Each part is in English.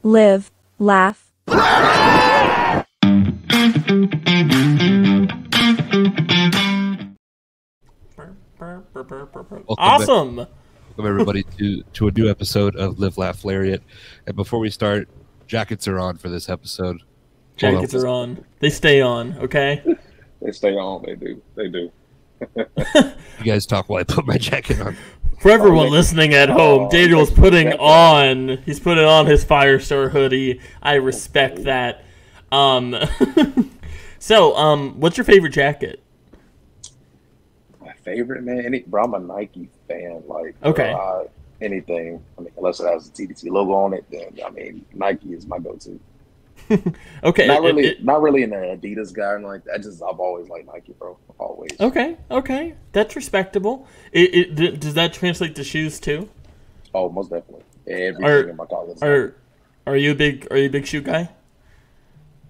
live, laugh. Awesome. Welcome everybody to a new episode of Live, Laugh, Lariat. And before we start, jackets are on for this episode. Jackets are on. They stay on, okay? They stay on. They do. You guys talk while I put my jacket on. For everyone listening at home, Daniel's he's putting on his Firestar hoodie. I respect that. So, what's your favorite jacket? My favorite, man? Bro, I'm a Nike fan. Like, okay. Anything. I mean, unless it has a TDT logo on it, then, I mean, Nike is my go-to. Okay. Not really an Adidas guy or like that. I've always liked Nike, bro. Always. Okay. That's respectable. Does that translate to shoes too? Oh, most definitely. Everything in my college. Are you a big shoe guy?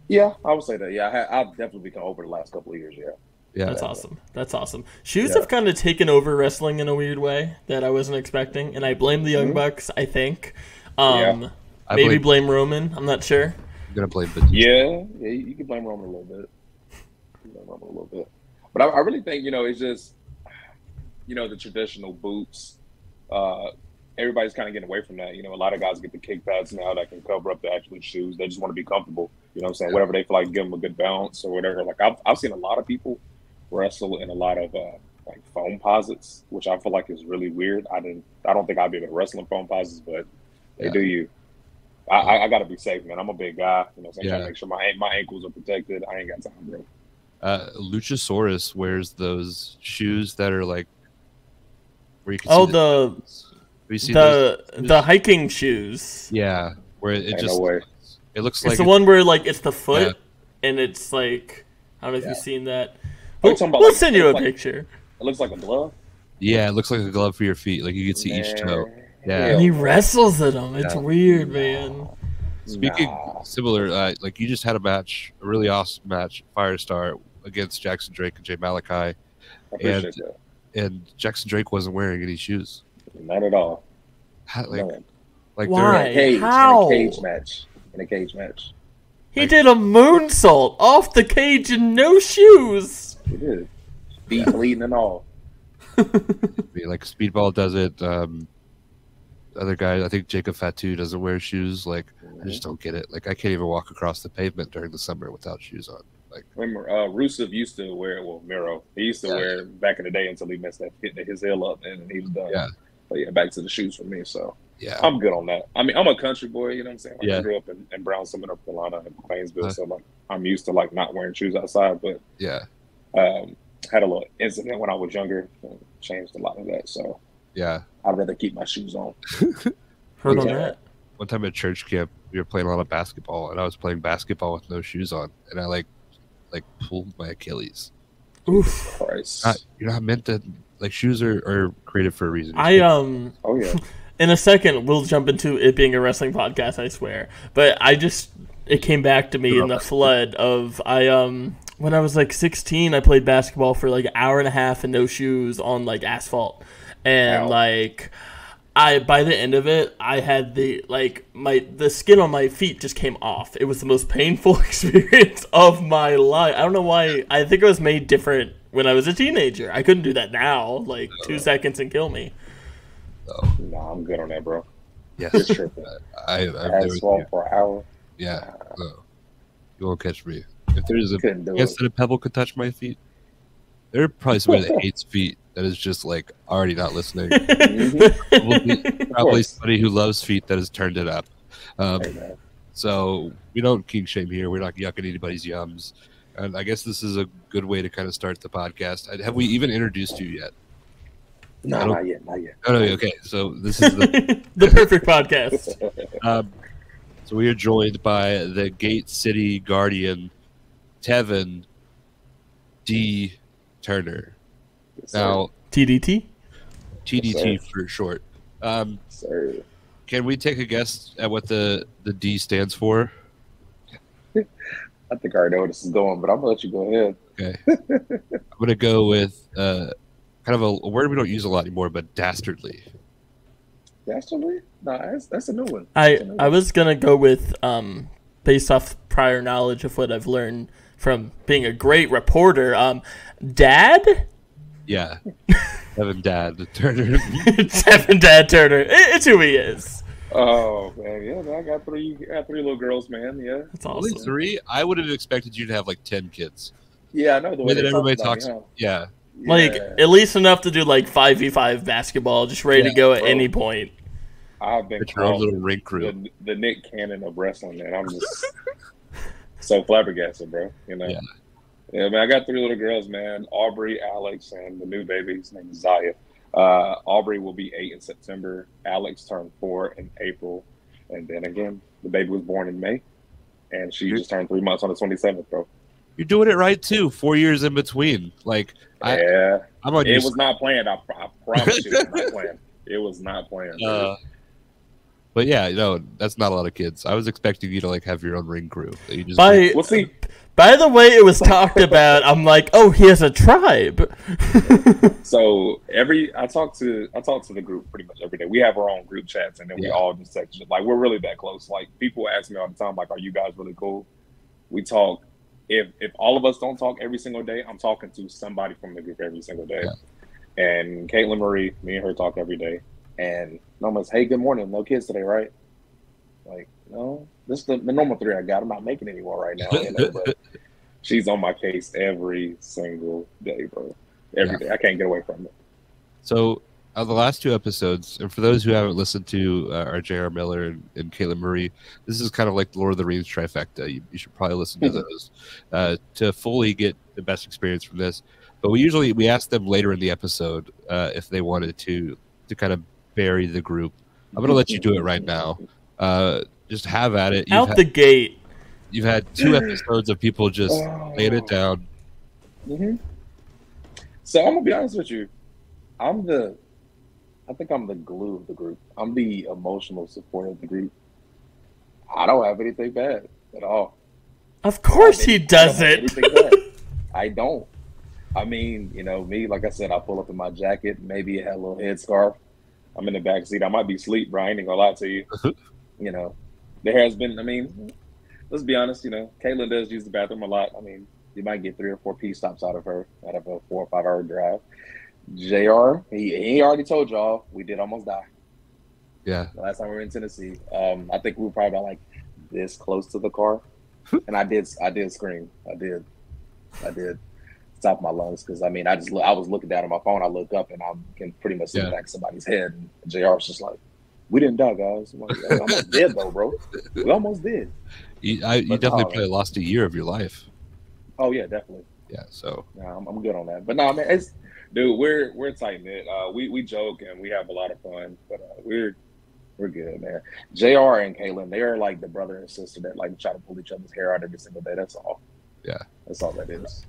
Yeah, I would say that. Yeah, I've definitely become over the last couple of years. Yeah. That's awesome. Shoes have kind of taken over wrestling in a weird way that I wasn't expecting, and I blame the Young Bucks. I think. Maybe blame Roman. I'm not sure. I'm gonna blame the yeah, you can blame Roman a little bit. But I really think, it's just, the traditional boots. Everybody's kind of getting away from that. A lot of guys get the kick pads now that can cover up the actual shoes. They just want to be comfortable. You know what I'm saying? Whatever they feel like, give them a good bounce or whatever. Like I've seen a lot of people wrestle in a lot of like foam posits, which I feel like is really weird. I don't think I'd be able to wrestle in foam posits, but they do you. I got to be safe, man. I'm a big guy. So I'm trying to make sure my ankles are protected. I ain't got time, bro. Luchasaurus wears those shoes that are like where you can see the hiking shoes. Yeah, where it just it looks like it's the one where like it's the foot and it's like I don't know if you've seen that. We'll send you a picture. It looks like a glove. Yeah, it looks like a glove for your feet. Like you can see each toe. Yeah, and he wrestles in them. It's weird, man. Speaking similar, like you just had a really awesome match, Firestar against Jackson Drake and Jay Malachi. I appreciate that. And Jackson Drake wasn't wearing any shoes. Not at all. Like why? How? In a cage match. He did a moonsault off the cage in no shoes. He did. Feet bleeding and all. Like Speedball does it. Other guy, I think Jacob Fatu doesn't wear shoes. Like I just don't get it. Like I can't even walk across the pavement during the summer without shoes on. Like remember, Rusev used to wear Miro. He used to wear it back in the day until he messed his heel up and he was done. Yeah. But back to the shoes for me. So I'm good on that. I mean, I'm a country boy. You know what I'm saying? I grew up in Brownsville, North Carolina, and Plainsville, so like I'm used to like not wearing shoes outside. But had a little incident when I was younger, and changed a lot of that. So I'd rather keep my shoes on. Heard on that. One time at church camp, we were playing a lot of basketball, and I was playing basketball with no shoes on, and I like pulled my Achilles. Oof! Christ. You're not meant to. Like shoes are created for a reason. Oh yeah. In a second, we'll jump into it being a wrestling podcast. I swear, but it came back to me in the flood of when I was like 16, I played basketball for like an hour and a half in no shoes on like asphalt, and by the end of it, I had the skin on my feet just came off. It was the most painful experience of my life. I don't know why. I think it was made different when I was a teenager. I couldn't do that now. Like 2 seconds and kill me. No, I'm good on that, bro. Yeah, asphalt for an hour. Yeah, no. You won't catch me. If there's a chance that a pebble could touch my feet, there are probably somebody that hates feet that is just like already not listening. Probably somebody who loves feet that has turned it up. So we don't king shame here. We're not yucking anybody's yums. And I guess this is a good way to kind of start the podcast. Have we even introduced you yet? No, not yet. Oh, no, okay. So this is the perfect podcast. So we are joined by the Gate City Guardian, Tevin D. Turner. Now, TDT? TDT for short. Can we take a guess at what the D stands for? I think I already know where this is going, but I'm going to let you go ahead. Okay. I'm going to go with kind of a word we don't use a lot anymore, but dastardly. Dastardly? No, that's a new one. I was gonna go with based off prior knowledge of what I've learned from being a great reporter. Dad? Yeah. Evan Dad Turner. It's Evan Dad Turner. It's who he is. Oh man, yeah, man, I got three little girls, man. Yeah, That's Only awesome. 3? I would have expected you to have like 10 kids. yeah, I know the way that they everybody talk talks. about me, Yeah. Like Yeah. at least enough to do like 5v5 basketball, just ready to Yeah, go at bro. any point. I've been It's your own called little ring crew. the Nick Cannon of wrestling, and I'm just so flabbergasted, bro. You know. Yeah. Yeah, man, I got 3 little girls, man. Aubrey, Alex, and the new baby. His name is Zaya. Aubrey will be 8 in September. Alex turned 4 in April. And then again, the baby was born in May. And she just turned 3 months on the 27th, bro. You're doing it right too. 4 years in between. Like Yeah. I'm on It your was not planned. I promise you it was not planned. It was not planned. but yeah, that's not a lot of kids. I was expecting you to like have your own ring crew. That you just We'll see. By the way it was talked about, I'm like, oh, he has a tribe. So I talk to the group pretty much every day. We have our own group chats, and then we all just text. Like we're really that close. Like people ask me all the time, like, "Are you guys really cool?" We talk. If all of us don't talk every single day, I'm talking to somebody from the group every single day. Yeah. And Caitlin Marie, me and her talk every day. And Norma's, hey, good morning. No kids today, right? Like, no, this is the normal 3 I got. I'm not making any more right now. But she's on my case every single day, bro. Every day. I can't get away from it. So the last 2 episodes, and for those who haven't listened to our J.R. Miller and Caitlin Marie, this is kind of like the Lord of the Rings trifecta. You should probably listen to those to fully get the best experience from this. But we ask them later in the episode if they wanted to kind of bury the group. I'm going to let you do it right now. Just have at it. The gate. You've had 2 episodes of people just laying it down. Mm-hmm. So I'm going to be honest with you. I think I'm the glue of the group. I'm the emotional support of the group. I don't have anything bad at all. Of course he doesn't. I don't. I mean, me, like I said, I pull up in my jacket, maybe it had a little headscarf. I'm in the back seat. I might be asleep, bro. I ain't gonna lie to you. There has been, let's be honest, Caitlin does use the bathroom a lot. You might get 3 or 4 pee stops out of her out of a 4 or 5 hour drive. JR, he already told y'all we did almost die. Yeah. The last time we were in Tennessee, I think we were probably about like this close to the car, and I did scream. I did, top of my lungs because I was looking down at my phone. I look up and I can pretty much see the back of somebody's head. And JR was just like, "We didn't die, guys. We almost did though, bro. We almost did." You definitely probably lost a year of your life. Oh yeah, definitely. Yeah. So. Yeah, I'm good on that. But no, man, dude, we're tight knit. We joke and we have a lot of fun, but we're good, man. JR and Caitlin, they are like the brother and sister that like try to pull each other's hair out every single day. That's all. Yeah. That's all that is.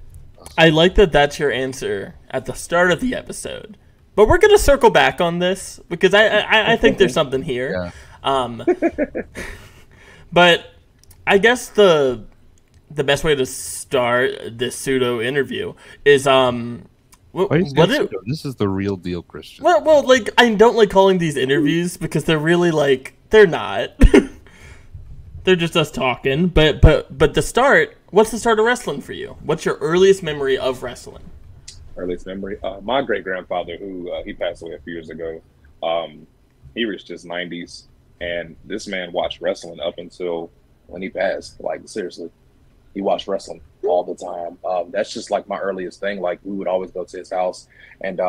I like that that's your answer at the start of the episode. But we're going to circle back on this because I think there's something here. Yeah. But I guess the best way to start this pseudo interview is this is the real deal, Christian. Well, like I don't like calling these interviews because they're really like they're not. They're just us talking. But the start. What's the start of wrestling for you? What's your earliest memory of wrestling? Earliest memory, my great grandfather, who he passed away a few years ago. He reached his 90s, and this man watched wrestling up until when he passed. Like seriously, he watched wrestling all the time. That's just like my earliest thing. Like we would always go to his house, and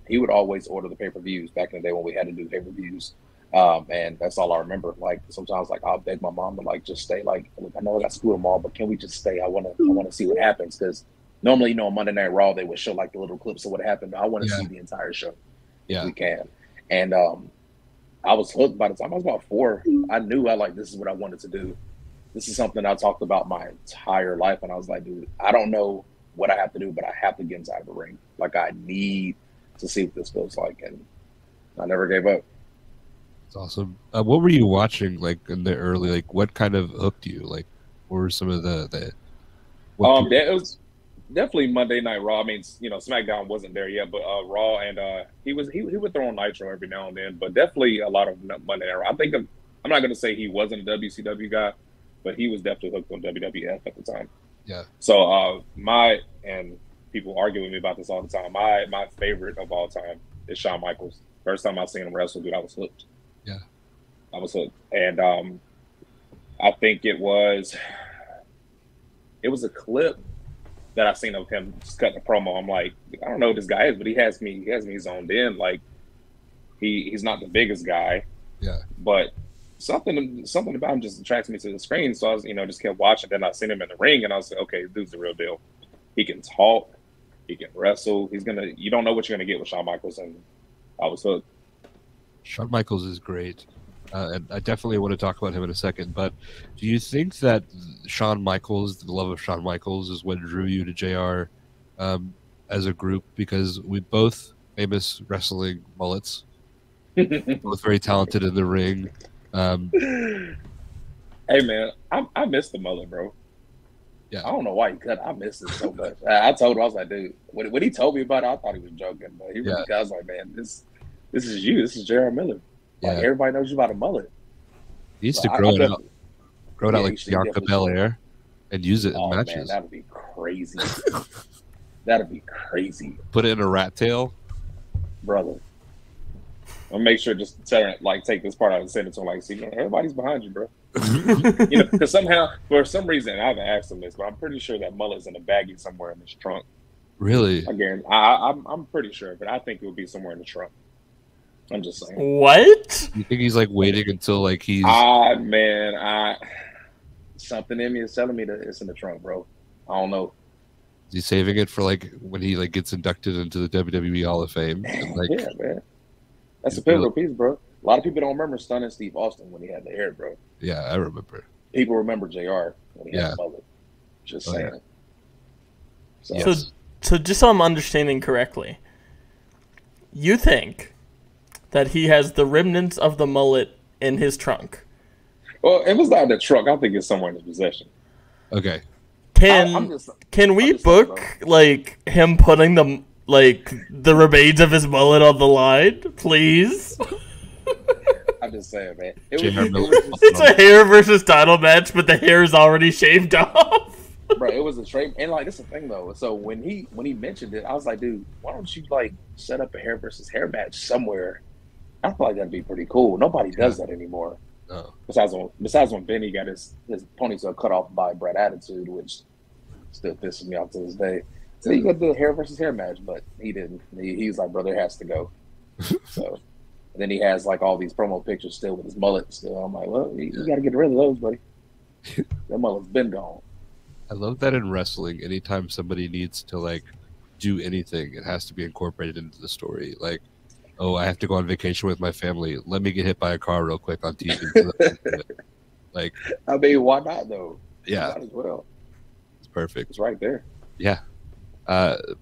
he would always order the pay-per-views back in the day when we had to do pay-per-views. And that's all I remember. Like sometimes, like I'll beg my mom to like just stay. Like I know I got school tomorrow, but can we just stay? I want to see what happens because normally, on Monday Night Raw they would show like the little clips of what happened. I want to see the entire show. Yeah, if we can. And I was hooked by the time I was about 4. I knew this is what I wanted to do. This is something I talked about my entire life, and I was like, dude, I don't know what I have to do, but I have to get inside the ring. Like I need to see what this feels like, and I never gave up. It's awesome. What were you watching like in the early? Like, what kind of hooked you? Like, what were some of the? definitely Monday Night Raw. I mean, SmackDown wasn't there yet, but Raw, and he would throw on Nitro every now and then, but definitely a lot of Monday Night Raw. I'm not going to say he wasn't a WCW guy, but he was definitely hooked on WWF at the time. Yeah. So and people argue with me about this all the time. My favorite of all time is Shawn Michaels. First time I seen him wrestle, dude, I was hooked. Yeah. I was hooked, and I think it was a clip that I seen of him just cutting a promo. I'm like, I don't know who this guy is, but he has me zoned in. Like he's not the biggest guy, yeah, but something about him just attracts me to the screen. So I was, just kept watching. Then I seen him in the ring, and I was like, okay, this dude's the real deal. He can talk, he can wrestle. You don't know what you're gonna get with Shawn Michaels, and I was hooked. Shawn Michaels is great. And I definitely want to talk about him in a second, but do you think that Shawn Michaels, the love of Shawn Michaels, is what drew you to JR as a group? Because we both famous wrestling mullets, both very talented in the ring. Hey man, I miss the mullet, bro. Yeah, I don't know why he cut. I miss it so much. I told him, I was like, dude, when he told me about it, I thought he was joking, but he really, I was like, man, this is you. This is JR Miller. Like, everybody knows you about a mullet. He needs to grow it out. Grow it out like Bianca Belair and use it in matches. Man, that'd be crazy. That'd be crazy. Put it in a rat tail. Brother. I'll make sure just take this part out and send it to him. Like, see, man, everybody's behind you, bro. Because somehow, for some reason, I haven't asked him this, but I'm pretty sure that mullet's in a baggie somewhere in his trunk. Really? Again, I'm pretty sure, but I think it would be somewhere in the trunk. I'm just saying. What? You think he's like waiting until like he's? Something in me is telling me that it's in the trunk, bro. I don't know. Is he saving it for like when he like gets inducted into the WWE Hall of Fame? And, like, yeah, man. That's a pivotal piece, bro. A lot of people don't remember stunning Steve Austin when he had the hair, bro. Yeah, I remember. People remember JR when he had the mullet. Just saying. Yeah. So just so I'm understanding correctly, you think that he has the remnants of the mullet in his trunk? Well, it was not in the trunk. I think it's somewhere in his possession. Okay. Can we book like him putting the remains of his mullet on the line, please? I'm just saying, man. It's a hair versus title match, but the hair is already shaved off. Bro, it was a trade, and like, that's the thing though. So when he mentioned it, I was like, dude, why don't you like set up a hair versus hair match somewhere? I feel like that'd be pretty cool. Nobody does that anymore. No. Besides when Benny got his ponytail cut off by Brad Attitude, which still pisses me off to this day. So he got the hair versus hair match, but he didn't. He was like, brother, it has to go. So and then he has like all these promo pictures still with his mullet still. I'm like, well, you got to get rid of those, buddy. That mullet's been gone. I love that in wrestling, anytime somebody needs to like do anything, it has to be incorporated into the story. Like, oh, I have to go on vacation with my family. Let me get hit by a car real quick on TV. Like, I mean, why not though? Yeah, might as well. It's perfect. It's right there. Yeah.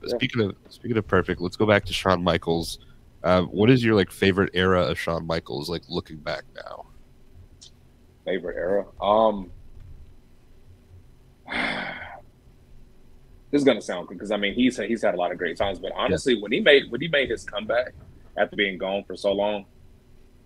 Speaking of perfect, let's go back to Shawn Michaels. What is your like favorite era of Shawn Michaels? Like looking back now. Favorite era? This is gonna sound good because I mean he's had a lot of great times, but honestly, when he made his comeback after being gone for so long,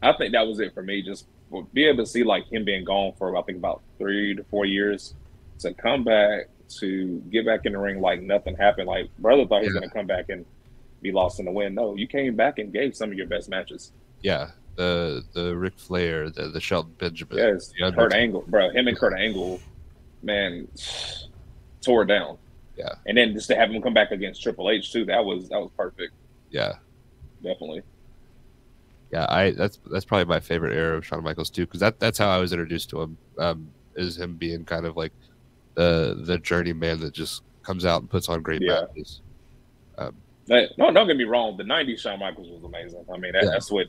I think that was it for me. Just be able to see like him being gone for I think about 3 to 4 years, to come back, to get back in the ring like nothing happened. Like brother thought he was gonna come back and be lost in the wind. No, you came back and gave some of your best matches. Yeah, the Ric Flair, the Shelton Benjamin, yes, Kurt Angle, bro. Him and Kurt Angle, man, tore it down. Yeah, and then just to have him come back against Triple H too, that was perfect. Yeah, definitely. Yeah, that's probably my favorite era of Shawn Michaels too, because that's how I was introduced to him. Is him being kind of like the journeyman that just comes out and puts on great matches. No, don't get me wrong. The '90s Shawn Michaels was amazing. I mean, that's what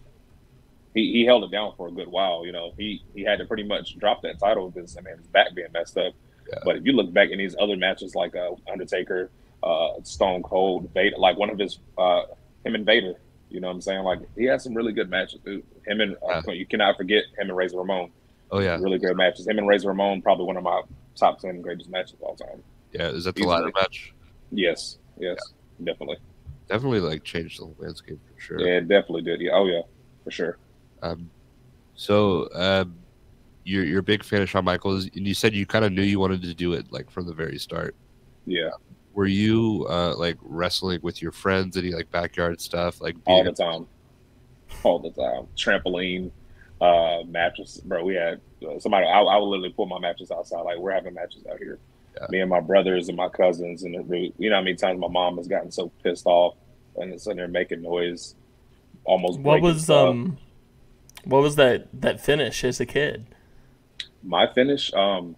he held it down for a good while. You know, he had to pretty much drop that title because his back being messed up. Yeah. But if you look back in these other matches like Undertaker, Stone Cold, Vader, like one of his him and Vader, you know what I'm saying? Like he had some really good matches, dude. Him and you cannot forget him and Razor Ramon. Oh yeah, really great matches. Him and Razor Ramon, probably one of my top 10 greatest matches of all time. Yeah, is that the ladder match? Yes, definitely. Definitely like changed the landscape for sure. Yeah, it definitely did. Yeah, oh yeah, for sure. So you're a big fan of Shawn Michaels, and you said you kind of knew you wanted to do it like from the very start. Yeah, Were you like wrestling with your friends, any like backyard stuff, like all the time, trampoline, mattress, bro. We had somebody. I would literally pull my mattress outside. Like, we're having matches out here. Yeah. Me and my brothers and my cousins, and you know how many times my mom has gotten so pissed off and it's sitting there making noise, almost breaking stuff. What was that finish as a kid? My finish, I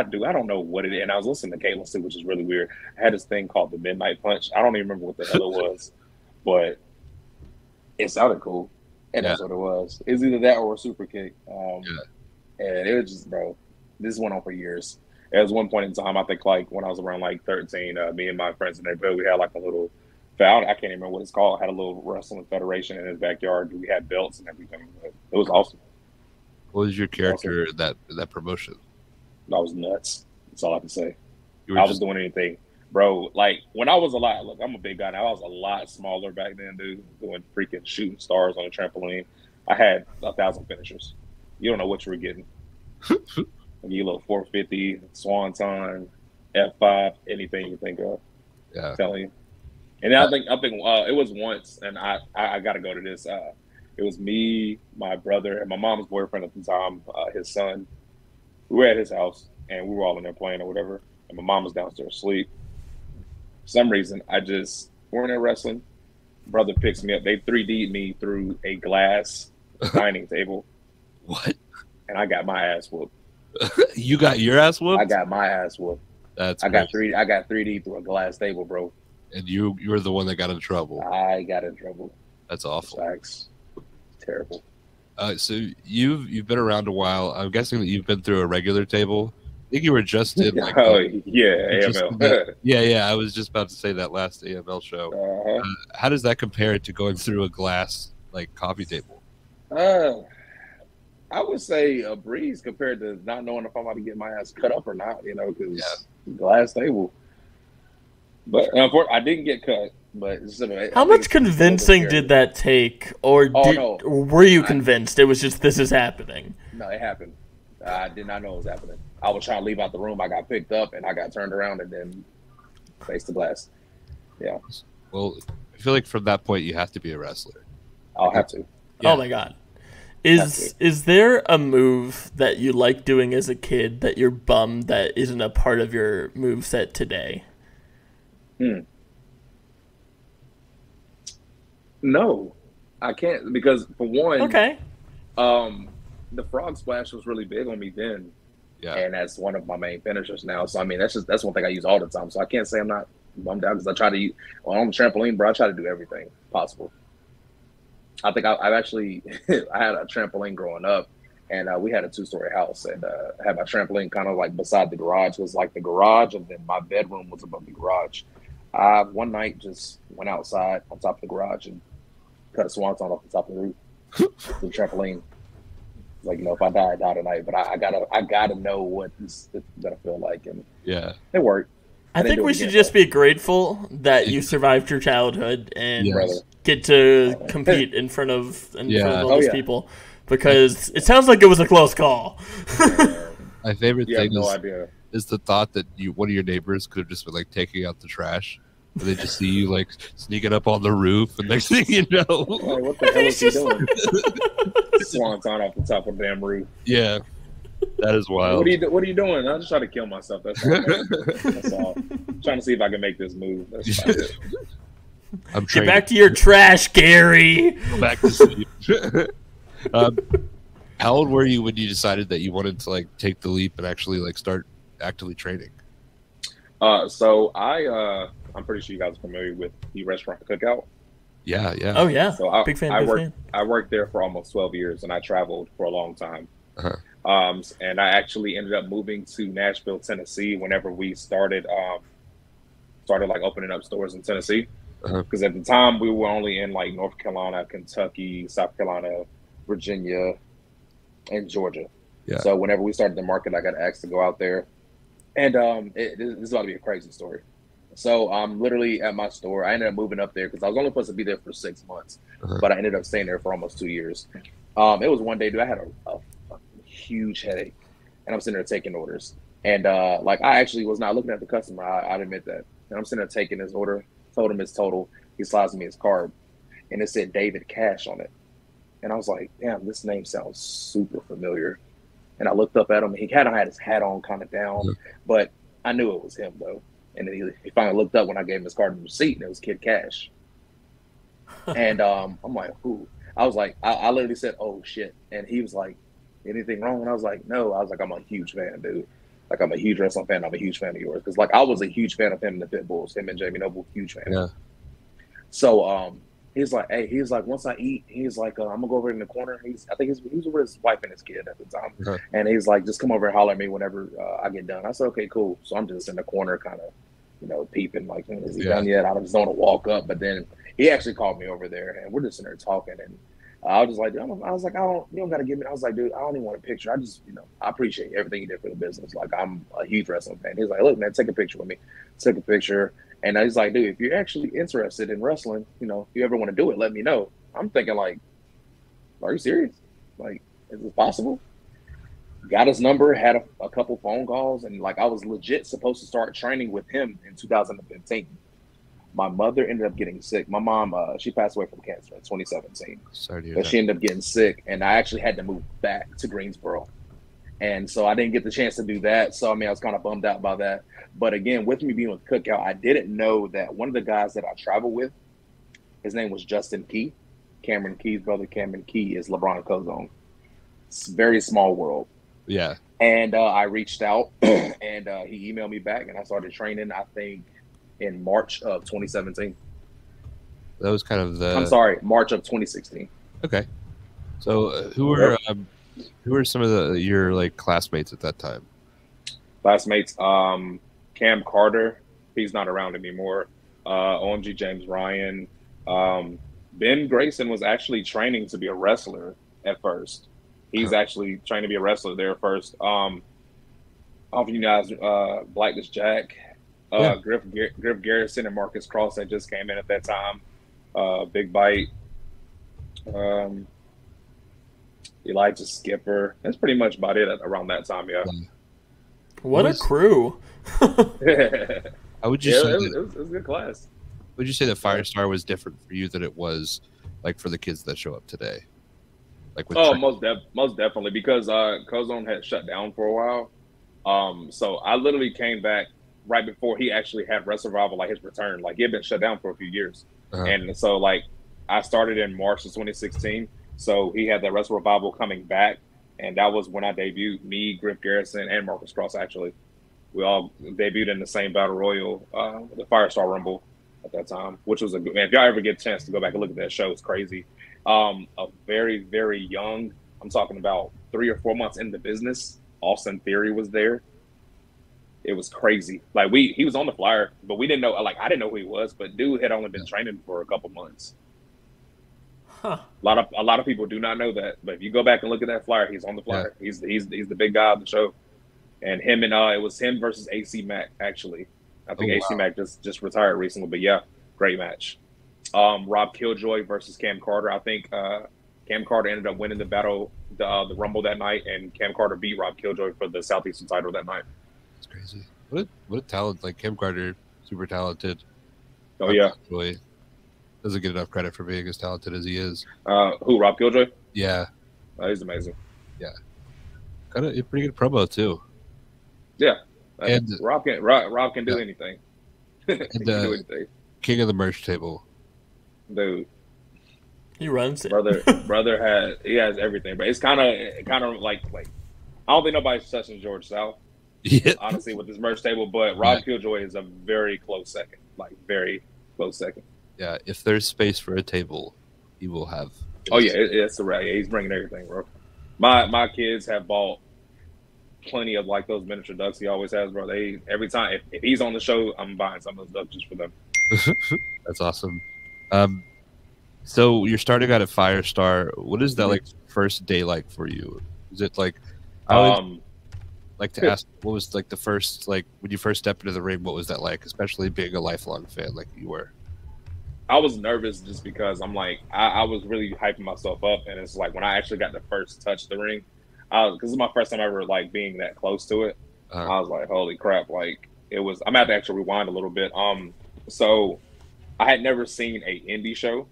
don't know what it is. And I was listening to Caitlin too, which is really weird. I had this thing called the Midnight Punch. I don't even remember what the hell it was, but it sounded cool. And that's what it was. It was either that or a super kick. And it was just, bro, this went on for years. There was one point in time, I think, like when I was around like 13, me and my friends in the neighborhood, we had like a little, I can't even remember what it's called. Had a little wrestling federation in his backyard. We had belts and everything. It was awesome. What was your character that promotion? I was nuts. That's all I can say. I was doing anything, bro. Like, when I was a lot, look, I'm a big guy now. I was a lot smaller back then, dude. Doing freaking shooting stars on a trampoline. I had 1,000 finishers. You don't know what you were getting. You look 450, Swanton, F5, anything you think of. Yeah, I'm telling you. And I think it was once, and I got to go to this. It was me, my brother, and my mom's boyfriend at the time, his son. We were at his house, and we were all in there playing or whatever. And my mom was downstairs asleep. For some reason, we're in there wrestling. Brother picks me up. They 3D'd me through a glass dining table. What? And I got my ass whooped. You got your ass whooped? I got my ass whooped. I got 3D through a glass table, bro. And you were the one that got in trouble. I got in trouble. That's awful. Facts. Terrible. So you've been around a while. I'm guessing that you've been through a regular table. I think you were just in like AML. Yeah. I was just about to say that last AML show. How does that compare to going through a glass like coffee table? I would say a breeze compared to not knowing if I'm about to get my ass cut up or not. You know, because glass table. But unfortunately, I didn't get cut. But how much convincing did that take, or were you convinced it was just this is happening? No, it happened. I did not know it was happening. I was trying to leave out the room. I got picked up and I got turned around and then faced the glass. Yeah. Well, I feel like from that point you have to be a wrestler. I'll have to. Yeah. Oh my god. Is there a move that you like doing as a kid that you're bummed that isn't a part of your moveset today? No, I can't, because for one, okay, the frog splash was really big on me then, and that's one of my main finishers now. So I mean, that's one thing I use all the time. So I can't say I'm not bummed out because I try to use on the trampoline, bro. I try to do everything possible. I think I've actually I had a trampoline growing up, and we had a 2-story house, and I had my trampoline kind of like beside the garage. It was like the garage, and then my bedroom was above the garage. One night just went outside on top of the garage and cut a swanton off the top of the roof, the trampoline. Like, you know, if I die, I die tonight. But I gotta know what this is gonna feel like, and it worked. I think we should just be grateful that you survived your childhood and get to compete in front of all these people, because it sounds like it was a close call. My favorite thing is the thought that one of your neighbors could have just been like taking out the trash. And they just see you like sneaking up on the roof, and next thing you know, what the hell is he doing? Swanton off the top of the damn roof. Yeah, that is wild. What are you doing? I'm just trying to kill myself. That's all. That's all. I'm trying to see if I can make this move. That's about it. Get back to your trash, Gary. Go back to sleep. How old were you when you decided that you wanted to like take the leap and actually like start actively training? So I'm pretty sure you guys are familiar with the restaurant Cookout. Yeah. Oh yeah. So big fan. I worked there for almost 12 years, and I traveled for a long time. And I actually ended up moving to Nashville, Tennessee, whenever we started like opening up stores in Tennessee. Because at the time we were only in like North Carolina, Kentucky, South Carolina, Virginia, and Georgia. Yeah. So whenever we started the market, I got asked to go out there. And this is about to be a crazy story. So I'm literally at my store. I ended up moving up there because I was only supposed to be there for 6 months, but I ended up staying there for almost 2 years. It was one day, dude, I had a huge headache, and I'm sitting there taking orders. And like I actually was not looking at the customer. I'd admit that. And I'm sitting there taking his order, told him his total. He slides me his card, and it said David Cash on it. And I was like, damn, this name sounds super familiar. And I looked up at him. He kind of had his hat on kind of down, but I knew it was him, though. And then he finally looked up when I gave him his card and receipt, and it was Kid Cash. And I'm like, who? I was like, I literally said, oh, shit. And he was like, anything wrong? And I was like, no. I was like, I'm a huge fan, dude. Like, I'm a huge wrestling fan. I'm a huge fan of yours. Because, like, I was a huge fan of him and the Pitbulls. Him and Jamie Noble, huge fan. Yeah. So, he's like, hey, he's like, once I eat, he's like, I'm gonna go over in the corner. I think he was with his wife and his kid at the time, and he's like, just come over and holler at me whenever I get done. I said, okay, cool. So I'm just in the corner, kind of, peeping, like, is he done yet? I just don't want to walk up, but then he actually called me over there, and we're just in there talking, and I was just like, I was like, you don't gotta give me. I was like, dude, I don't even want a picture. I just, I appreciate everything you did for the business. Like, I'm a huge wrestling fan. He's like, look, man, take a picture with me. Took a picture. And he's like, dude, if you're actually interested in wrestling, if you ever want to do it, let me know. I'm thinking, like, are you serious? Like, is this possible? Got his number, had a couple phone calls, and, like, I was legit supposed to start training with him in 2015. My mother ended up getting sick. My mom, she passed away from cancer in 2017. Sorry to hear but that. She ended up getting sick, and I actually had to move back to Greensboro. And so I didn't get the chance to do that. So, I mean, I was kind of bummed out by that. But again, with me being with Cookout, I didn't know that one of the guys that I travel with, his name was Justin Key. Cameron Key's brother, Cameron Key, is LeBron Cozone. It's a very small world. Yeah. And I reached out, and he emailed me back, and I started training, I think, in March of 2017. That was kind of the... I'm sorry, March of 2016. Okay. So who were some of your like classmates at that time? Classmates, Cam Carter, he's not around anymore. OMG James Ryan. Ben Grayson was actually training to be a wrestler at first. He's actually trying to be a wrestler there first. I don't know if you guys, Blackless Jack, Griff Garrison, and Marcus Cross that just came in at that time. Big Bite. Elijah Skipper. That's pretty much about it around that time, yeah. What a crew. How would you say it was a good class. Would you say that Firestar was different for you than it was like for the kids that show up today? Like with most definitely, because Cozone had shut down for a while. So I literally came back right before he actually had Wrestle Revival, like his return. Like he had been shut down for a few years. And so like I started in March of 2016. So he had that Wrestle Revival coming back, and that was when I debuted. Me, Griff Garrison, and Marcus Cross, actually. We all debuted in the same Battle Royal, the Firestar Rumble at that time, which was a good, man, if y'all ever get a chance to go back and look at that show, it's crazy. A very, very young, I'm talking about 3 or 4 months in the business, Austin Theory was there. It was crazy. Like he was on the flyer, but we didn't know, like I didn't know who he was, but dude had only been training for a couple months. Huh. A lot of people do not know that, but if you go back and look at that flyer, he's on the flyer. Yeah. He's the big guy of the show, and him and it was him versus AC Mack actually. I think AC Mack just retired recently, but yeah, great match. Rob Killjoy versus Cam Carter. I think Cam Carter ended up winning the battle, the Rumble that night, and Cam Carter beat Rob Killjoy for the Southeastern title that night. That's crazy. What a talent! Like Cam Carter, super talented. Oh yeah. Killjoy doesn't get enough credit for being as talented as he is. Who, Rob Killjoy? Yeah. He's amazing. Yeah. Got a pretty good promo, too. Yeah. And Rob can do anything. And, he can do anything. King of the merch table. Dude. He runs it. Brother he has everything. But it's kind of like I don't think nobody's touching George South. Yeah. Honestly, with this merch table. But Rob Killjoy is a very close second. Like, very close second. Yeah, if there's space for a table, he will have. Oh yeah, it's a right. Yeah, he's bringing everything, bro. My kids have bought plenty of like those miniature ducks he always has, bro. They every time if he's on the show, I'm buying some of those ducks just for them. That's awesome. So you're starting out at Firestar. What is that like first day like for you? Is it like like to ask, what was like the first, like when you first stepped into the ring, what was that like, especially being a lifelong fan like you were? I was nervous just because I'm like, I was really hyping myself up, and it's like when I actually got to first touch the ring, because it's my first time ever like being that close to it. I was like, holy crap! Like it was. I'm gonna have to actually rewind a little bit. So I had never seen a indie show,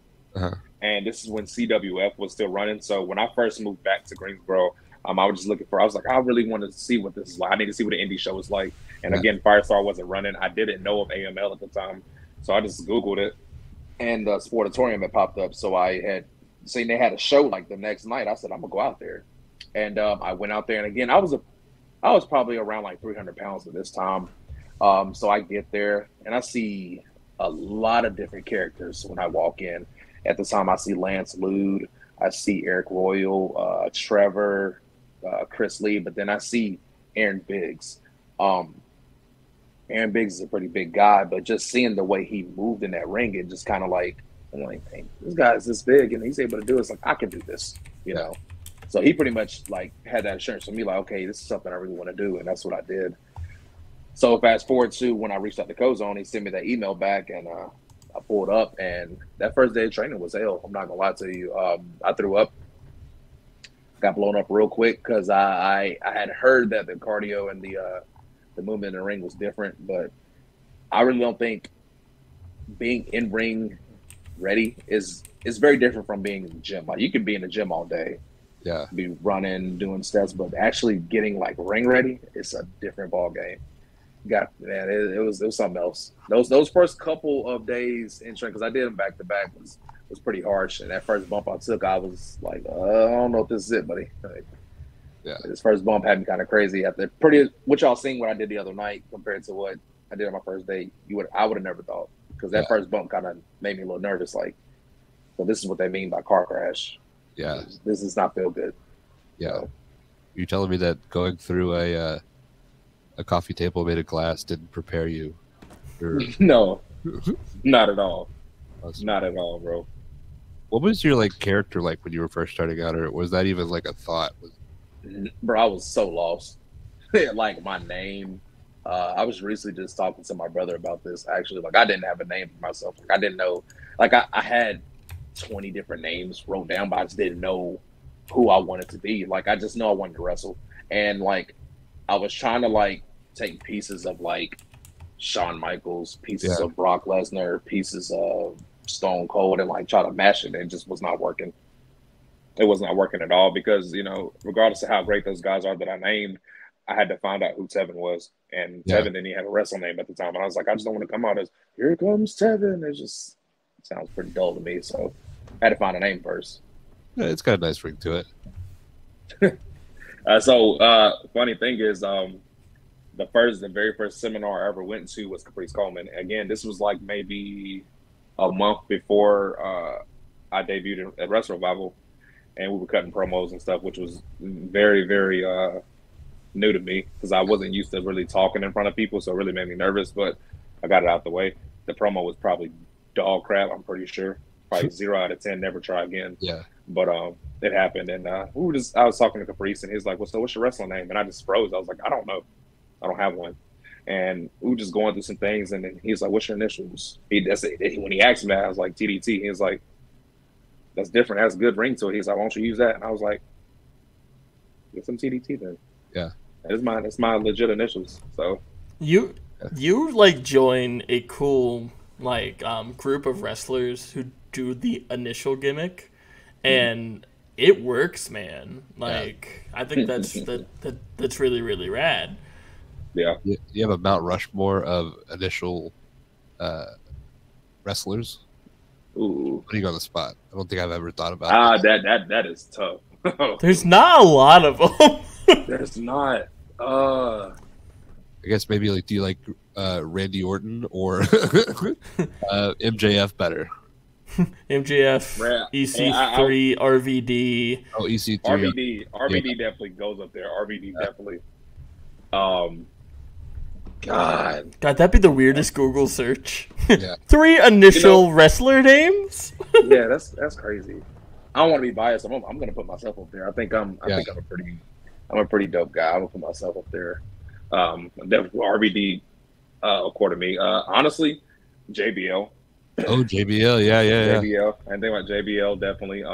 and this is when CWF was still running. So when I first moved back to Greensboro, I was just looking for. I was like, I really wanted to see what this is like. I need to see what an indie show is like. And again, Firestar wasn't running. I didn't know of AML at the time, so I just Googled it. And the Sportatorium had popped up, so I had seen they had a show like the next night. I said, I'm gonna go out there, and I went out there. And again, I was probably around like 300 pounds at this time. So I get there and I see a lot of different characters when I walk in. At the time, I see Lance Lude, I see Eric Royal, Trevor, Chris Lee, but then I see Aaron Biggs. Aaron Biggs is a pretty big guy, but just seeing the way he moved in that ring, it just kind of like, I'm like, hey, this guy's this big and he's able to do it. It's like, I can do this, you know? So he pretty much like had that assurance from me, like, okay, this is something I really want to do. And that's what I did. So fast forward to when I reached out to Cozone, he sent me that email back, and I pulled up, and that first day of training was hell. I'm not gonna lie to you. I threw up, got blown up real quick because I had heard that the cardio and the movement in the ring was different, but I really don't think being in ring ready is very different from being in the gym. Like you could be in the gym all day, be running, doing steps, but actually getting like ring ready, it's a different ball game. It was something else. Those first couple of days in training, because I did them back to back, was pretty harsh. And that first bump I took, I was like, I don't know if this is it, buddy. Like, this first bump had me kind of crazy. After what y'all seen what I did the other night compared to what I did on my first day, I would have never thought, because that first bump kind of made me a little nervous. Like, so this is what they mean by car crash. Yeah, this does not feel good. Yeah, so. You're telling me that going through a coffee table made of glass didn't prepare you? No, not at all. Not at all, bro. What was your like character like when you were first starting out, or was that even like a thought? Bro, I was so lost. Like my name, I was recently just talking to my brother about this. Actually, like I didn't have a name for myself. Like I didn't know. Like I had 20 different names wrote down, but I just didn't know who I wanted to be. Like I just know I wanted to wrestle, and like I was trying to like take pieces of like Shawn Michaels, pieces of Brock Lesnar, pieces of Stone Cold, and like try to mash it. And it just was not working. It was not working at all, because, you know, regardless of how great those guys are that I named, I had to find out who Tevin was. And Tevin didn't even have a wrestling name at the time. And I was like, I just don't want to come out as, here comes Tevin. It sounds pretty dull to me. So I had to find a name first. Yeah, it's got a nice ring to it. Funny thing is, the very first seminar I ever went to was Caprice Coleman. Again, this was like maybe a month before I debuted at Wrestle Revival. And we were cutting promos and stuff, which was very, very new to me, because I wasn't used to really talking in front of people, so it really made me nervous. But I got it out the way. The promo was probably dog crap, I'm pretty sure. Probably 0 out of 10, never try again. Yeah. But it happened, and I was talking to Caprice, and he's like, "Well, so what's your wrestling name?" And I just froze. I was like, "I don't know. I don't have one." And we were just going through some things, and then he's like, "What's your initials?" When he asked me that, I was like, TDT. He was like, that's different. That's a good ring to it. He's like, why don't you use that? And I was like, get some TDT then. Yeah. It's my legit initials. So you like join a cool like group of wrestlers who do the initial gimmick, and it works, man. Like I think that's really, really rad. Yeah. You have a Mount Rushmore of initial wrestlers. Ooh. Putting you on the spot. I don't think I've ever thought about that is tough. There's not a lot of them. There's not. I guess maybe like, do you like Randy Orton or MJF better? MJF, EC3, RVD. Oh, EC3. RVD definitely goes up there. RVD definitely. God, that'd be the weirdest Google search. Yeah. 3 initial wrestler names. Yeah, that's crazy. I don't want to be biased. I'm gonna put myself up there. I think I'm a pretty I'm a pretty dope guy. I'm gonna put myself up there. Definitely RVD, according to me. Honestly, JBL. Oh, JBL, yeah. JBL. I think about JBL definitely.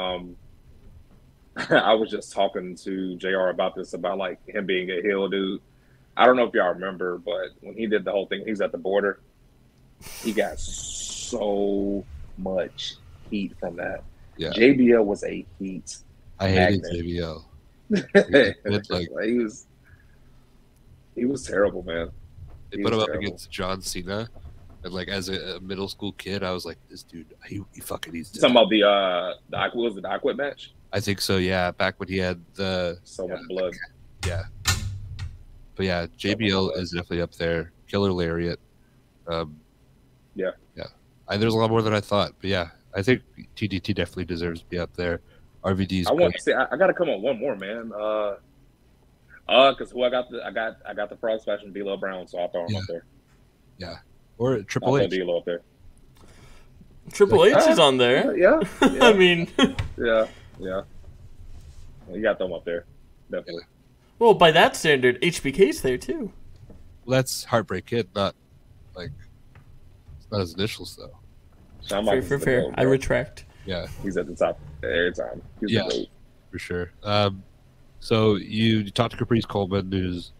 I was just talking to JR about this, about like him being a heel dude. I don't know if y'all remember, but when he did the whole thing, he's at the border. He got so much heat from that. Yeah. JBL was a heat. I hated JBL. He was terrible, man. They put him up against John Cena, and like as a middle school kid, I was like, this dude, he fucking needs to. Talking about the I Quit match. I think so. Yeah, back when he had so much blood. Yeah. But yeah, JBL is definitely up there. Killer Lariat. Yeah. There's a lot more than I thought, but yeah, I think TDT definitely deserves to be up there. RVD's. I want to say I got to come on one more, man. Because who I got the frog splash from D'Lo Brown, so I'll throw him up there. Yeah, or Triple H. I'll throw D'Lo up there. Triple H is on there. Yeah. I mean. Yeah. You got to throw him up there, definitely. Well, by that standard, HBK's there too. Well, that's Heartbreak Kid, not like it's not his initials though. Fair. I retract. Yeah, he's at the top every time. For sure. So you talked to Caprice Coleman, who's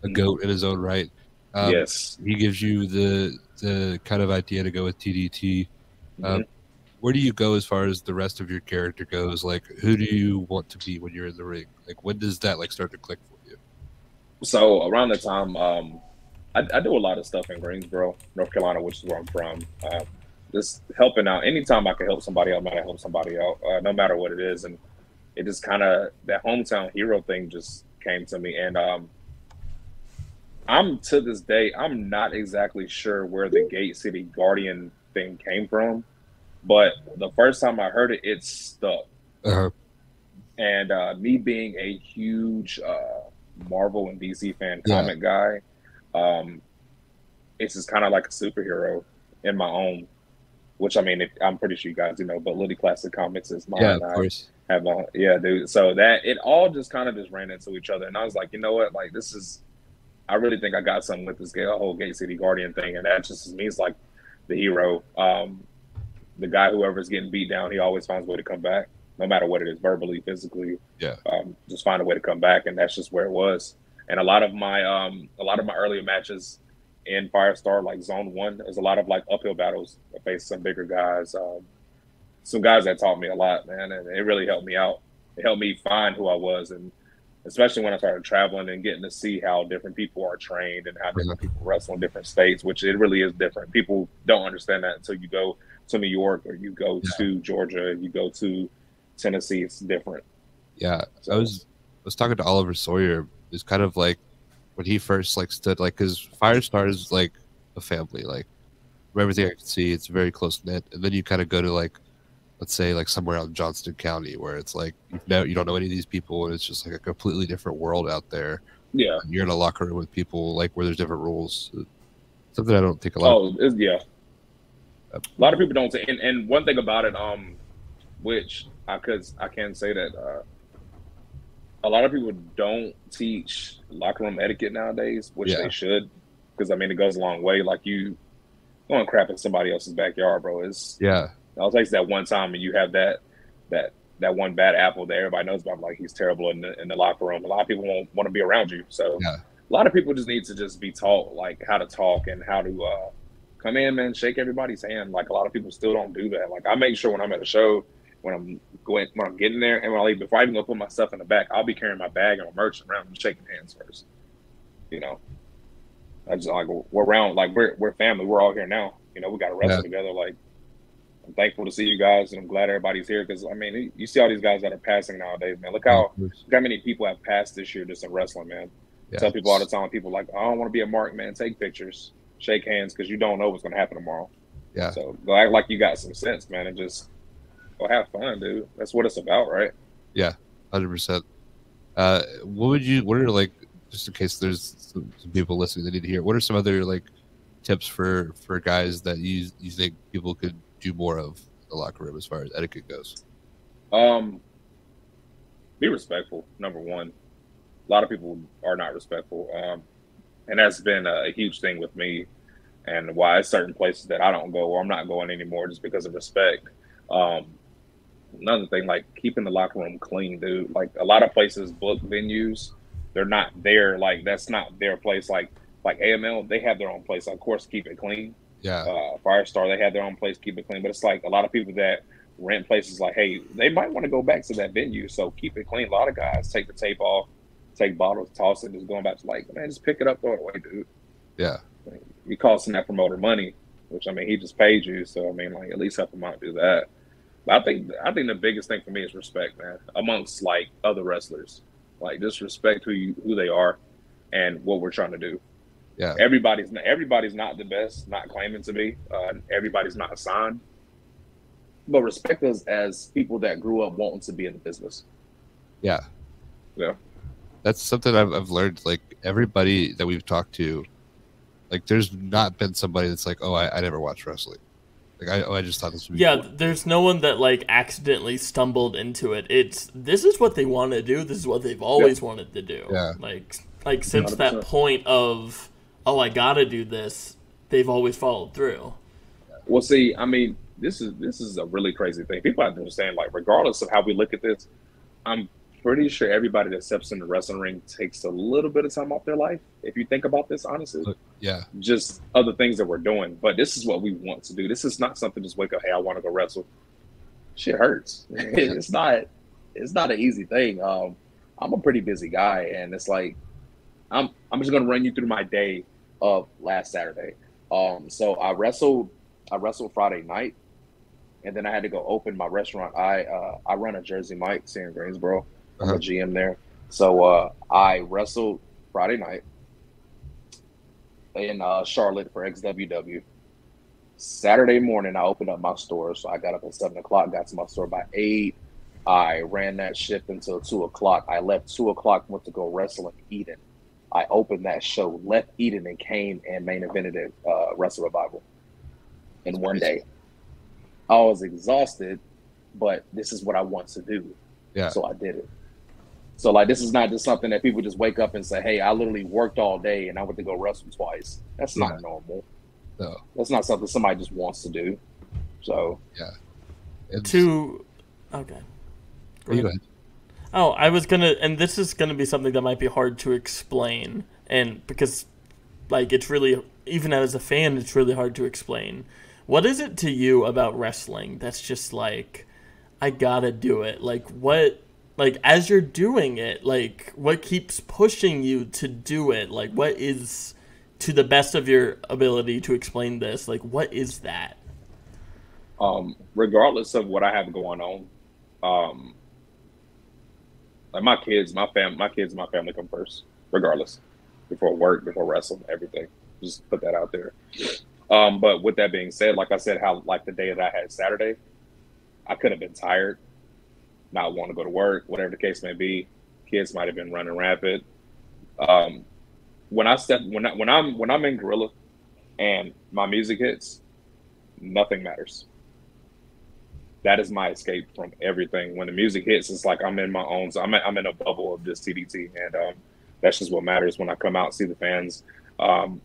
a goat in his own right. Yes, he gives you the kind of idea to go with TDT. Where do you go as far as the rest of your character goes? Like, who do you want to be when you're in the ring? Like, when does that like start to click for you? So around the time, I do a lot of stuff in Greensboro, North Carolina, which is where I'm from. Just helping out. Anytime I can help somebody out, I'm gonna help somebody out, no matter what it is. And it just kind of, that hometown hero thing just came to me. And I'm, to this day, I'm not exactly sure where the Gate City Guardian thing came from. But the first time I heard it, it stuck. And me being a huge Marvel and DC fan comic guy, it's just kind of like a superhero in my own. Which, I mean, I'm pretty sure you guys do know, but Litty Classic Comics is mine. Yeah, of course. Dude. So that it all just kind of just ran into each other, and I was like, you know what? Like, this is. I really think I got something with this whole Gate City Guardian thing, and that just means like the hero. The guy, whoever's getting beat down, he always finds a way to come back, no matter what it is, verbally, physically. Yeah. Just find a way to come back, and that's just where it was. And a lot of my earlier matches in Firestar, like Zone 1, there's a lot of like uphill battles. I faced some bigger guys, some guys that taught me a lot, man, and it really helped me out. It helped me find who I was, and especially when I started traveling and getting to see how different people are trained and how different people wrestle in different states, which it really is different. People don't understand that until you go to New York or you go to Georgia, you go to Tennessee. It's different. Yeah, so, I was talking to Oliver Sawyer. It's kind of like when he first like stood, like, because Firestar is like a family. Like, from everything I can see, it's very close knit. And then you kind of go to like, let's say like somewhere out in Johnston County where it's like you don't know any of these people, and it's just like a completely different world out there. Yeah, and you're in a locker room with people like where there's different rules. Something I don't think a lot. A lot of people don't say. And one thing about it, which I can say that a lot of people don't teach locker room etiquette nowadays, which they should, because I mean it goes a long way. Like, you going crap in somebody else's backyard, bro. It takes that one time, and you have that one bad apple that everybody knows about. Like, he's terrible in the locker room. A lot of people won't want to be around you. So a lot of people just need to just be taught like how to talk and how to come in, man, shake everybody's hand. Like, a lot of people still don't do that. Like, I make sure when I'm at a show, when I'm getting there, and when I leave, before I even go put my stuff in the back, I'll be carrying my bag and my merch around and shaking hands first. You know, I just like we're around, like we're family. We're all here now. You know, we got to wrestle together. Like, I'm thankful to see you guys, and I'm glad everybody's here, because I mean, you see all these guys that are passing nowadays, man. Look how many people have passed this year just in wrestling, man. I tell people all the time, people like, I don't want to be a mark, man. Take pictures, shake hands, because you don't know what's going to happen tomorrow. Yeah. So go act like you got some sense, man, and just go have fun, dude. That's what it's about, right? Yeah, 100%. What are like, just in case there's some people listening that need to hear, what are some other like tips for guys that you think people could do more of in the locker room as far as etiquette goes? Be respectful, number one. A lot of people are not respectful, and that's been a huge thing with me, and why certain places that I don't go or I'm not going anymore just because of respect. Um, Another thing, like keeping the locker room clean, dude. Like a lot of places book venues, they're not there. Like that's not their place. Like AML, they have their own place. Of course, keep it clean. Yeah. Firestar, they have their own place, keep it clean. But it's like a lot of people that rent places, like, hey, they might want to go back to that venue, so keep it clean. A lot of guys take the tape off, take bottles, toss it, just going back to like, man, just pick it up, throw it away, dude. Yeah. You costing that promoter money, which I mean, he just paid you, so I mean, like at least help him out do that. But I think the biggest thing for me is respect, man, amongst like other wrestlers. Like just respect who they are and what we're trying to do. Yeah. Everybody's not the best, not claiming to be. Everybody's not assigned. But respect us as people that grew up wanting to be in the business. Yeah. Yeah. That's something I've learned. Like everybody that we've talked to, like there's not been somebody that's like, oh, I never watched wrestling. Like I just thought this would be cool. There's no one that like accidentally stumbled into it. This is what they want to do. This is what they've always wanted to do. Yeah. Like since 100%. That point of, oh, I gotta do this, they've always followed through. Well, see, I mean, this is a really crazy thing. People have to understand, like, regardless of how we look at this, I'm pretty sure everybody that steps in the wrestling ring takes a little bit of time off their life. If you think about this, honestly, yeah, just other things that we're doing. But this is what we want to do. This is not something just wake up, hey, I want to go wrestle. Shit hurts. It's not an easy thing. I'm a pretty busy guy, and it's like I'm just gonna run you through my day of last Saturday. So I wrestled Friday night, and then I had to go open my restaurant. I run a Jersey Mike's here in Greensboro. I'm a GM there. So I wrestled Friday night in Charlotte for XWW. Saturday morning, I opened up my store. So I got up at 7 o'clock, got to my store by 8. I ran that shift until 2 o'clock. I left 2 o'clock, went to go wrestle in Eden. I opened that show, left Eden, and came and main evented at Wrestle Revival in one day. I was exhausted, but this is what I want to do. Yeah. So I did it. So like, this is not just something that people just wake up and say, hey, I literally worked all day and I went to go wrestle twice. That's not normal. No. That's not something somebody just wants to do. So yeah. Okay. Go ahead. Oh, I was gonna, and this is gonna be something that might be hard to explain, and because, like, it's really, even as a fan, it's really hard to explain. What is it to you about wrestling that's just like, I gotta do it? Like, what, like, as you're doing it, like, what keeps pushing you to do it? Like, what is, to the best of your ability to explain this, like, what is that? Regardless of what I have going on, like my kids, my family come first, regardless. Before work, before wrestling, everything. Just put that out there. But with that being said, like I said, how like the day that I had Saturday, I could have been tired, not want to go to work, whatever the case may be. Kids might have been running rampant. When I'm in Gorilla and my music hits, nothing matters. That is my escape from everything. When the music hits, it's like I'm in my own. So I'm in a bubble of this TDT, and that's just what matters when I come out and see the fans.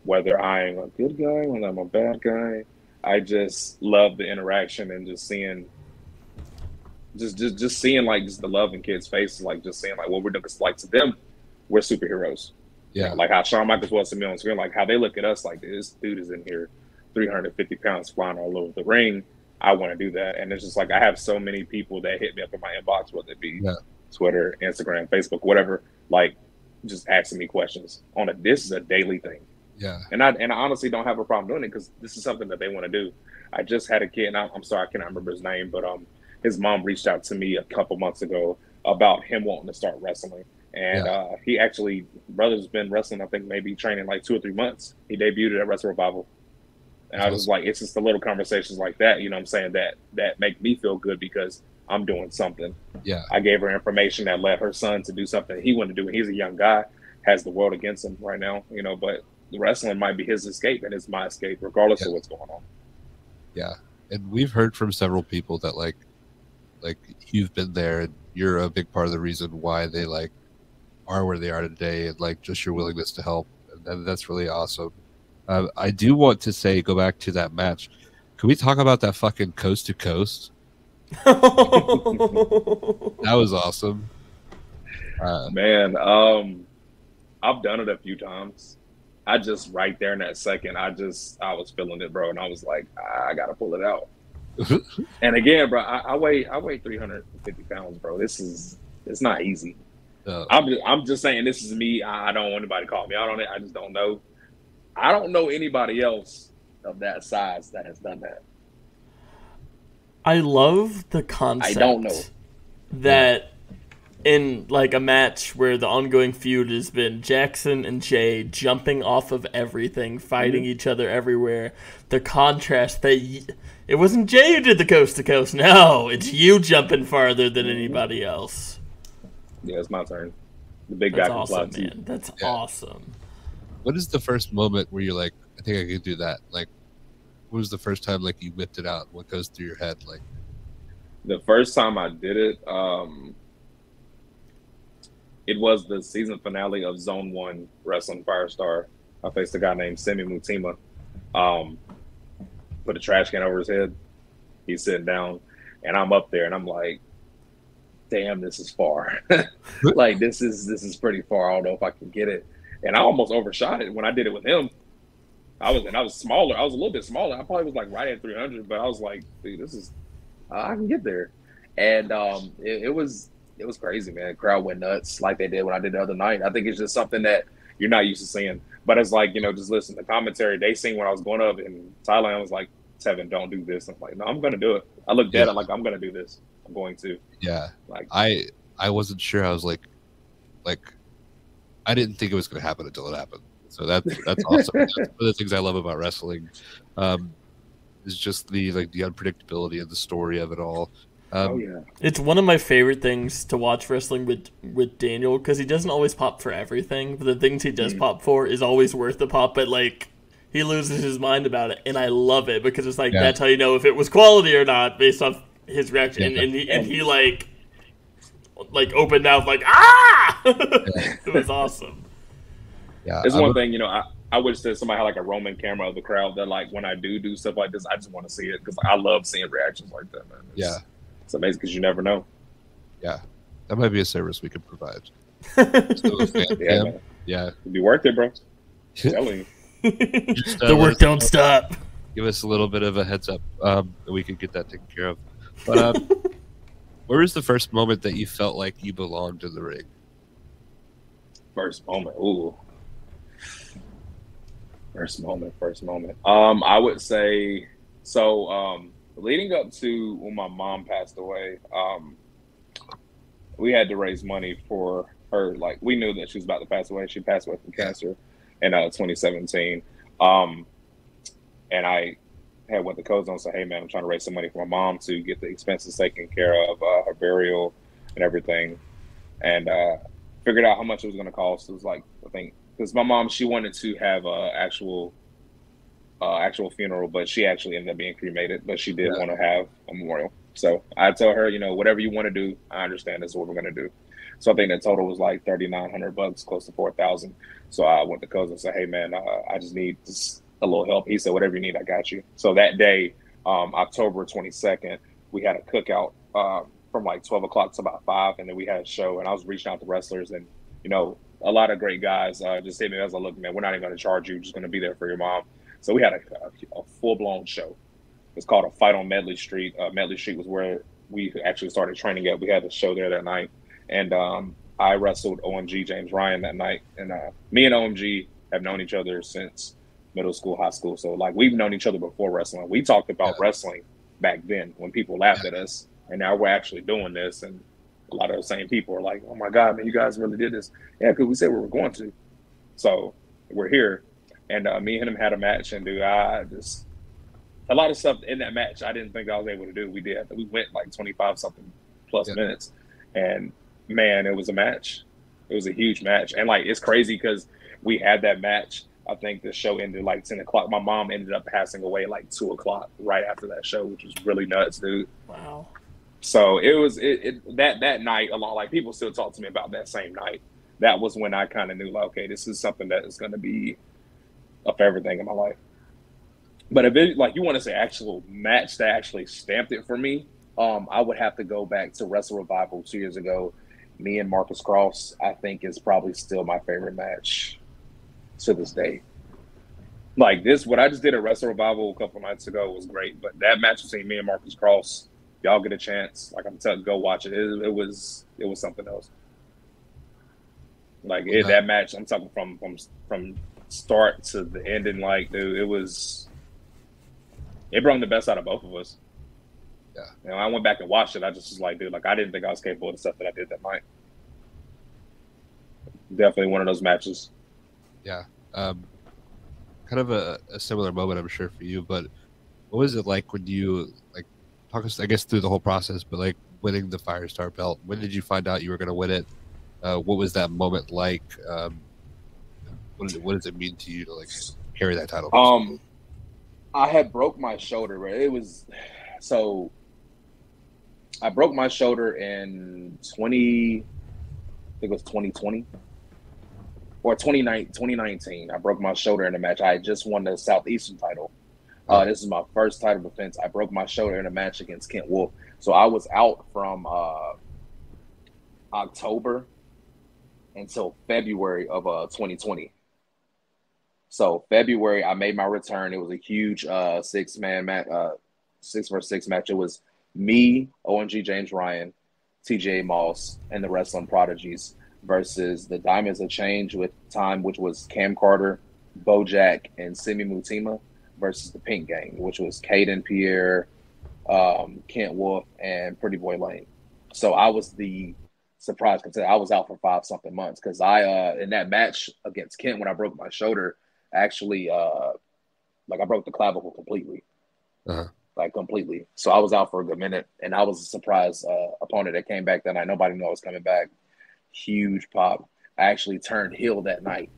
Whether I'm a good guy, whether I'm a bad guy, I just love the interaction and just seeing, just seeing like just the love in kids' faces, like just seeing like what we're doing. Cause like to them, we're superheroes. Yeah. You know, like how Shawn Michaels was to me on screen, like how they look at us, like this dude is in here, 350 pounds flying all over the ring. I want to do that. And it's just like I have so many people that hit me up in my inbox, whether it be Twitter, Instagram, Facebook, whatever, like just asking me questions on it. This is a daily thing. Yeah. And I honestly don't have a problem doing it because this is something that they want to do. I just had a kid, and I'm sorry, I cannot remember his name, but his mom reached out to me a couple months ago about him wanting to start wrestling. And he actually, brother's been wrestling, I think maybe training like 2 or 3 months. He debuted at Wrestle Revival. And I was like, it's just the little conversations like that, you know what I'm saying, that make me feel good because I'm doing something. Yeah. I gave her information that led her son to do something he wanted to do. He's a young guy, has the world against him right now, you know, but the wrestling might be his escape and it's my escape, regardless of what's going on. Yeah. And we've heard from several people that like you've been there and you're a big part of the reason why they like are where they are today, and like just your willingness to help. And that's really awesome. I do want to say, go back to that match. Can we talk about that fucking coast to coast? That was awesome. Man, I've done it a few times. I just right there in that second, I was feeling it, bro, and I was like, I gotta pull it out. And again, bro, I weigh 350 pounds, bro. It's not easy. I'm just saying, this is me. I don't want anybody to call me out on it. I just don't know. I don't know anybody else of that size that has done that. I love the concept. I don't know that in like a match where the ongoing feud has been Jackson and Jay jumping off of everything, fighting each other everywhere. The contrast that it wasn't Jay who did the coast to coast. No, it's you jumping farther than anybody else. Yeah, it's my turn. The big guy can fly too. That's awesome. What is the first moment where you're like, I think I could do that? Like, what was the first time like you whipped it out? What goes through your head? Like, the first time I did it, it was the season finale of Zone 1 Wrestling Firestar. I faced a guy named Semi Mutima. Put a trash can over his head. He's sitting down, and I'm up there, and I'm like, damn, this is far. Like, this is pretty far. I don't know if I can get it. And I almost overshot it when I did it with him. I was smaller. I was a little bit smaller. I probably was like right at 300, but I was like, dude, I can get there. And it was crazy, man. The crowd went nuts like they did when I did the other night. I think it's just something that you're not used to seeing. But it's like, just listen, the commentary, they seen when I was going up in Thailand, I was like, Tevin, don't do this. I'm like, no, I'm going to do it. I looked at it like, I'm going to do this. I'm going to. Yeah. Like, I wasn't sure. I was like, I didn't think it was going to happen until it happened. So that's awesome. That's one of the things I love about wrestling. Is just the unpredictability of the story of it all. It's one of my favorite things to watch wrestling with Daniel, because he doesn't always pop for everything, but the things he does pop for is always worth the pop. But like, he loses his mind about it, and I love it because it's like that's how you know if it was quality or not based off his reaction. And he like opened out like It was awesome. Yeah, it's one thing, I wish that somebody had like a roaming camera of the crowd that like when I do stuff like this, I just want to see it because I love seeing reactions like that, man. It's amazing because you never know. Yeah, that might be a service we could provide. Yeah, it'd be worth it, bro. I'm telling you. Just, the work don't stop. Give us a little bit of a heads up that we could get that taken care of. But where was the first moment that you felt like you belonged in the ring? First moment. Ooh. First moment. I would say so. Leading up to when my mom passed away, we had to raise money for her. Like, we knew that she was about to pass away. She passed away from cancer in 2017. And I had went to Codes and said, "Hey, man, I'm trying to raise some money for my mom to get the expenses taken care of, her burial and everything." And figured out how much it was going to cost. It was like, I think, because my mom, she wanted to have a actual funeral, but she actually ended up being cremated. But she did want to have a memorial. So I told her, whatever you want to do, I understand. This is what we're going to do. So I think the total was like $3,900, close to $4,000. So I went to Codes and said, "Hey, man, I just need a little help." He said, "Whatever you need, I got you." So that day, October 22nd, we had a cookout from like 12 o'clock to about 5, and then we had a show. And I was reaching out to wrestlers, and a lot of great guys just hit me. I was like, "Look, man, we're not even going to charge you. We're just going to be there for your mom." So we had a full-blown show. It's called A Fight on Medley Street. Medley Street was where we actually started training at. We had a show there that night. And I wrestled OMG James Ryan that night. And me and OMG have known each other since middle school, high school. So, like, we've known each other before wrestling. We talked about wrestling back then when people laughed at us. And now we're actually doing this. And a lot of the same people are like, "Oh, my God, man, you guys really did this." Yeah, because we said we were going to. So we're here. And me and him had a match. And, dude, a lot of stuff in that match I didn't think I was able to do. We went like 25-something plus minutes. And, man, it was a match. It was a huge match. And, like, it's crazy because we had that match. I think the show ended like 10 o'clock. My mom ended up passing away like 2 o'clock right after that show, which was really nuts, dude. Wow. So it was that night, a lot, like, people still talk to me about that same night. that was when I kind of knew, like, okay, this is something that is going to be a favorite thing in my life. But if it, like, you want to say actual match that actually stamped it for me, I would have to go back to Wrestle Revival 2 years ago. Me and Marcus Cross, I think, is probably still my favorite match to this day. Like this, what I just did at Wrestle Revival a couple nights ago was great. But that match between me and Marcus Cross, y'all get a chance, like I'm telling, go watch it. It was something else. Like that match, I'm talking from start to the ending. Like, dude, it brought the best out of both of us. Yeah. You know, I went back and watched it. I just was like, dude, like I didn't think I was capable of the stuff that I did that night. Definitely one of those matches. Yeah. Kind of a similar moment, I'm sure, for you. But what was it like when you talk us, I guess, through the whole process, but like winning the Firestar belt? When did you find out you were going to win it? What was that moment like? What does it mean to you to like carry that title? I had broke my shoulder. Right? It was so. I broke my shoulder in 2020 or 2019. I broke my shoulder in a match. I had just won the Southeastern title. This is my first title defense. I broke my shoulder in a match against Kent Wolf. So I was out from October until February of 2020. So February, I made my return. It was a huge 6-man match, 6-versus-6 match. It was me, OMG James Ryan, TJ Moss, and the Wrestling Prodigies versus the Diamonds of Change with time, which was Cam Carter, Bojack, and Simi Mutima versus the Pink Gang, which was Caden Pierre, Kent Wolf, and Pretty Boy Lane. So I was the surprise contender. I was out for 5-something months because I in that match against Kent when I broke my shoulder, actually I broke the clavicle completely. Like completely. So I was out for a good minute, and I was a surprise opponent that came back that night. Nobody knew I was coming back. Huge pop. I actually turned heel that night.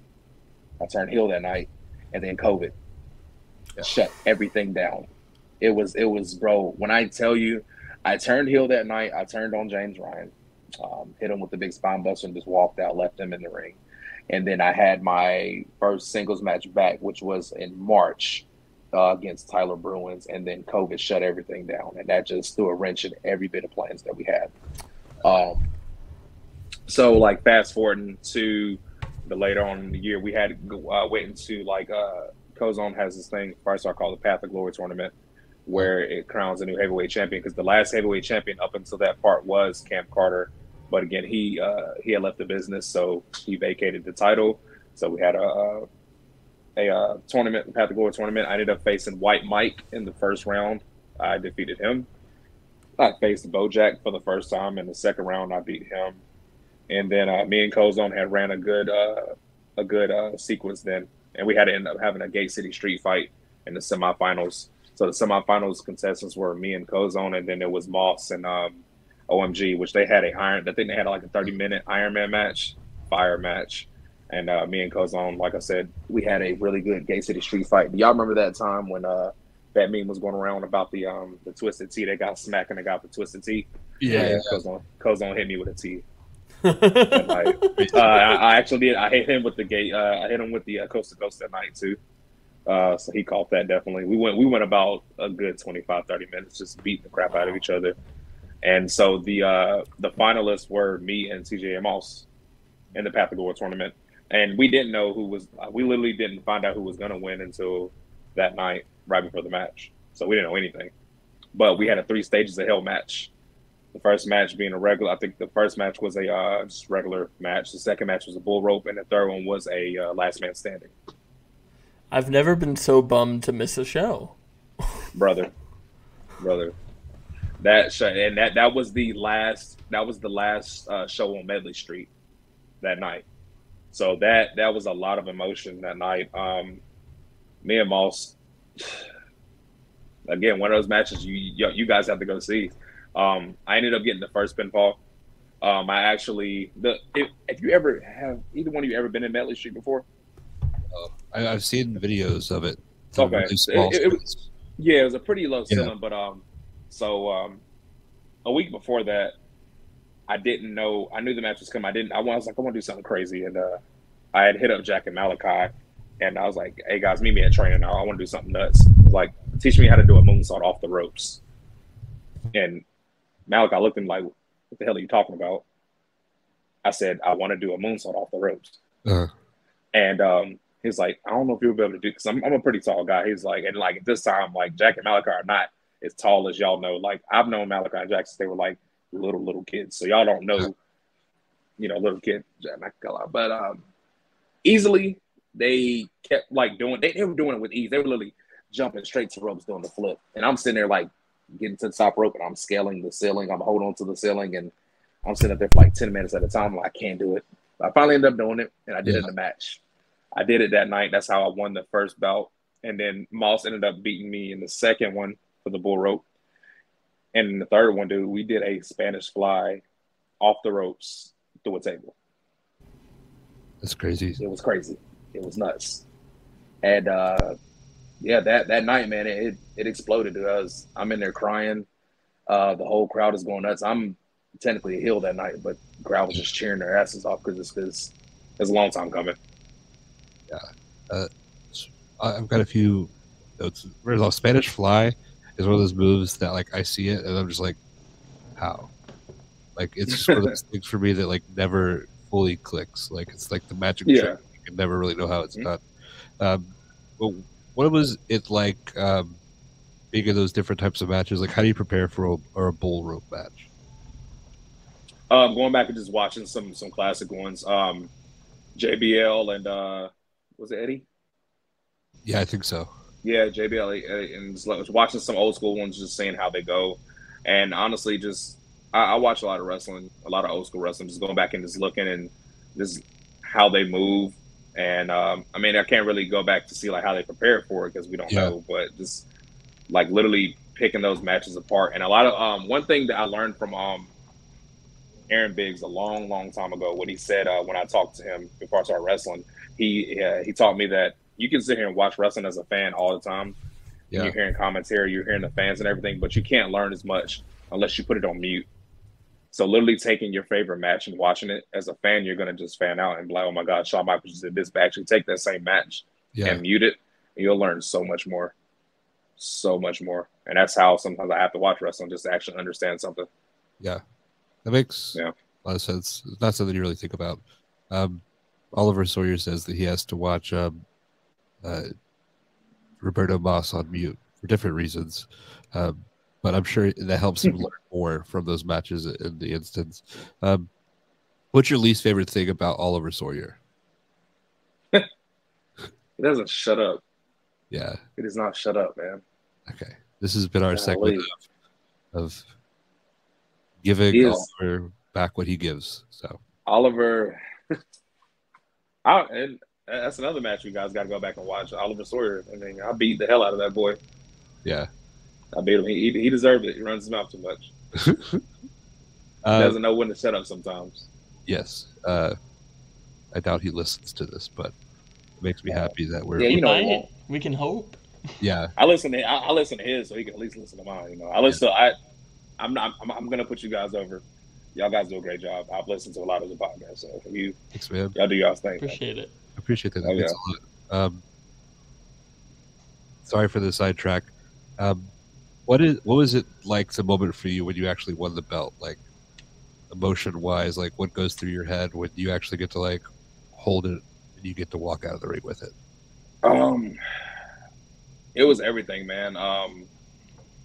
And then COVID shut everything down. It was, bro, when I tell you, I turned heel that night. I turned on James Ryan, hit him with the big spine buster and just walked out, left him in the ring. And then I had my first singles match back, which was in March against Tyler Bruins. And then COVID shut everything down. And that just threw a wrench in every bit of plans that we had. So, like, fast forwarding to the later on in the year, we had waiting to, like, Cozone has this thing, Firestar, called the Path of Glory tournament, where it crowns a new heavyweight champion. Because the last heavyweight champion up until that part was Cam Carter. But again, he had left the business, so he vacated the title. So we had a tournament, the Path of Glory tournament. I ended up facing White Mike in the first round. I defeated him. I faced Bojack for the first time. In the second round, I beat him. And then me and Cozone had ran a good sequence then. And we had to end up having a Gate City street fight in the semifinals. So the semifinals contestants were me and Cozone, and then it was Moss and OMG, which they had I think they had like a 30-minute Ironman match, fire match. And me and Cozone, like I said, we had a really good Gate City street fight. Do y'all remember that time when that meme was going around about the Twisted Tea? They got smacking the guy with Twisted Tea. Yeah. Cozone hit me with a T. I actually did. I hit him with the gate. I hit him with the coast to coast that night too. So he caught that definitely. We went about a good 25-30 minutes just beating the crap out of each other. And so the finalists were me and TJ Moss in the Path of Glory tournament. And we didn't know who was. We literally didn't find out who was going to win until that night, right before the match. So we didn't know anything. But we had a 3 stages of hell match. The first match being a regular. I think the first match was a just regular match. The second match was a bull rope, and the third one was a last man standing. I've never been so bummed to miss a show, brother. That was the last. That was the last show on Medley Street that night. So that was a lot of emotion that night. Me and Moss, again, one of those matches you guys have to go see. I ended up getting the first pinfall. I actually if you ever have either one of you ever been in Medley Street before? I've seen videos of it. Okay, Really it was a pretty low ceiling, but so a week before that, I didn't know. I knew the match was coming. I was like, I want to do something crazy, and I had hit up Jack and Malachi, and I was like, hey guys, meet me at training now. I want to do something nuts. I was like, teach me how to do a moonsault off the ropes. And Malachi looked at me like, what the hell are you talking about? I said, I want to do a moonsault off the ropes. And he's like, I don't know if you'll be able to do, because I'm a pretty tall guy. He's like, and like at this time, like Jack and Malachi are not as tall as y'all know. Like I've known Malachi and Jack since they were like little kids. So y'all don't know, little kid, but easily they kept like doing, they were doing it with ease. They were literally jumping straight to ropes doing the flip. And I'm sitting there like getting to the top rope and I'm scaling the ceiling. I'm holding on to the ceiling and I'm sitting up there for like 10 minutes at a time. I'm like, I can't do it. I finally ended up doing it and I did it in the match. I did it that night. That's how I won the first bout. And then Moss ended up beating me in the second one for the bull rope. And in the third one, dude, we did a Spanish fly off the ropes through a table. That's crazy. It was crazy. It was nuts. And that night, man, it exploded. I'm in there crying. The whole crowd is going nuts. I'm technically a heel that night, but the crowd was just cheering their asses off because it's a long time coming. Yeah. I've got a few notes. First off, Spanish Fly is one of those moves that like I see it and I'm just like, how? Like it's just one of those things for me that like never fully clicks. Like it's like the magic trick. You can never really know how it's done. But what was it like being in those different types of matches? Like how do you prepare for a bull rope match? Going back and just watching some classic ones. JBL and was it Eddie? Yeah, I think so. Yeah, JBL and just watching some old school ones, just seeing how they go. And honestly, just I watch a lot of wrestling, a lot of old school wrestling, just going back and just looking and just how they move. And I mean, I can't really go back to see like how they prepare for it because we don't know, but just like literally picking those matches apart. And a lot of one thing that I learned from Aaron Biggs a long time ago, what he said when I talked to him before I started wrestling, he taught me that you can sit here and watch wrestling as a fan all the time. Yeah. You're hearing commentary, you're hearing the fans and everything, but you can't learn as much unless you put it on mute. So literally taking your favorite match and watching it as a fan, you're going to just fan out and be like, oh my God, Shawn Michaels just did this, but actually take that same match and mute it, and you'll learn so much more. So much more. And that's how sometimes I have to watch wrestling just to actually understand something. Yeah. That makes a lot of sense. It's not something you really think about. Oliver Sawyer says that he has to watch Roberto Moss on mute for different reasons. But I'm sure that helps him learn more from those matches in the instance. What's your least favorite thing about Oliver Sawyer? He doesn't shut up. Yeah. He does not shut up, man. Okay. This has been our segment of giving Oliver back what he gives. So Oliver, and that's another match you guys got to go back and watch. Oliver Sawyer. I mean, I beat the hell out of that boy. Yeah, I beat him. He deserved it. He runs his mouth too much. He doesn't know when to shut up sometimes. Yes, I doubt he listens to this, but it makes me happy that we're. Yeah, we can hope. Yeah, I listen to his, so he can at least listen to mine. I listen. I'm gonna put you guys over. Y'all guys do a great job. I've listened to a lot of the podcasts, so thanks, man. Y'all do y'all's thing. Appreciate it. I appreciate that. That a lot. Sorry for the sidetrack. What was it like the moment for you when you actually won the belt? Like emotion wise, like what goes through your head when you actually get to like hold it and you get to walk out of the ring with it? It was everything, man.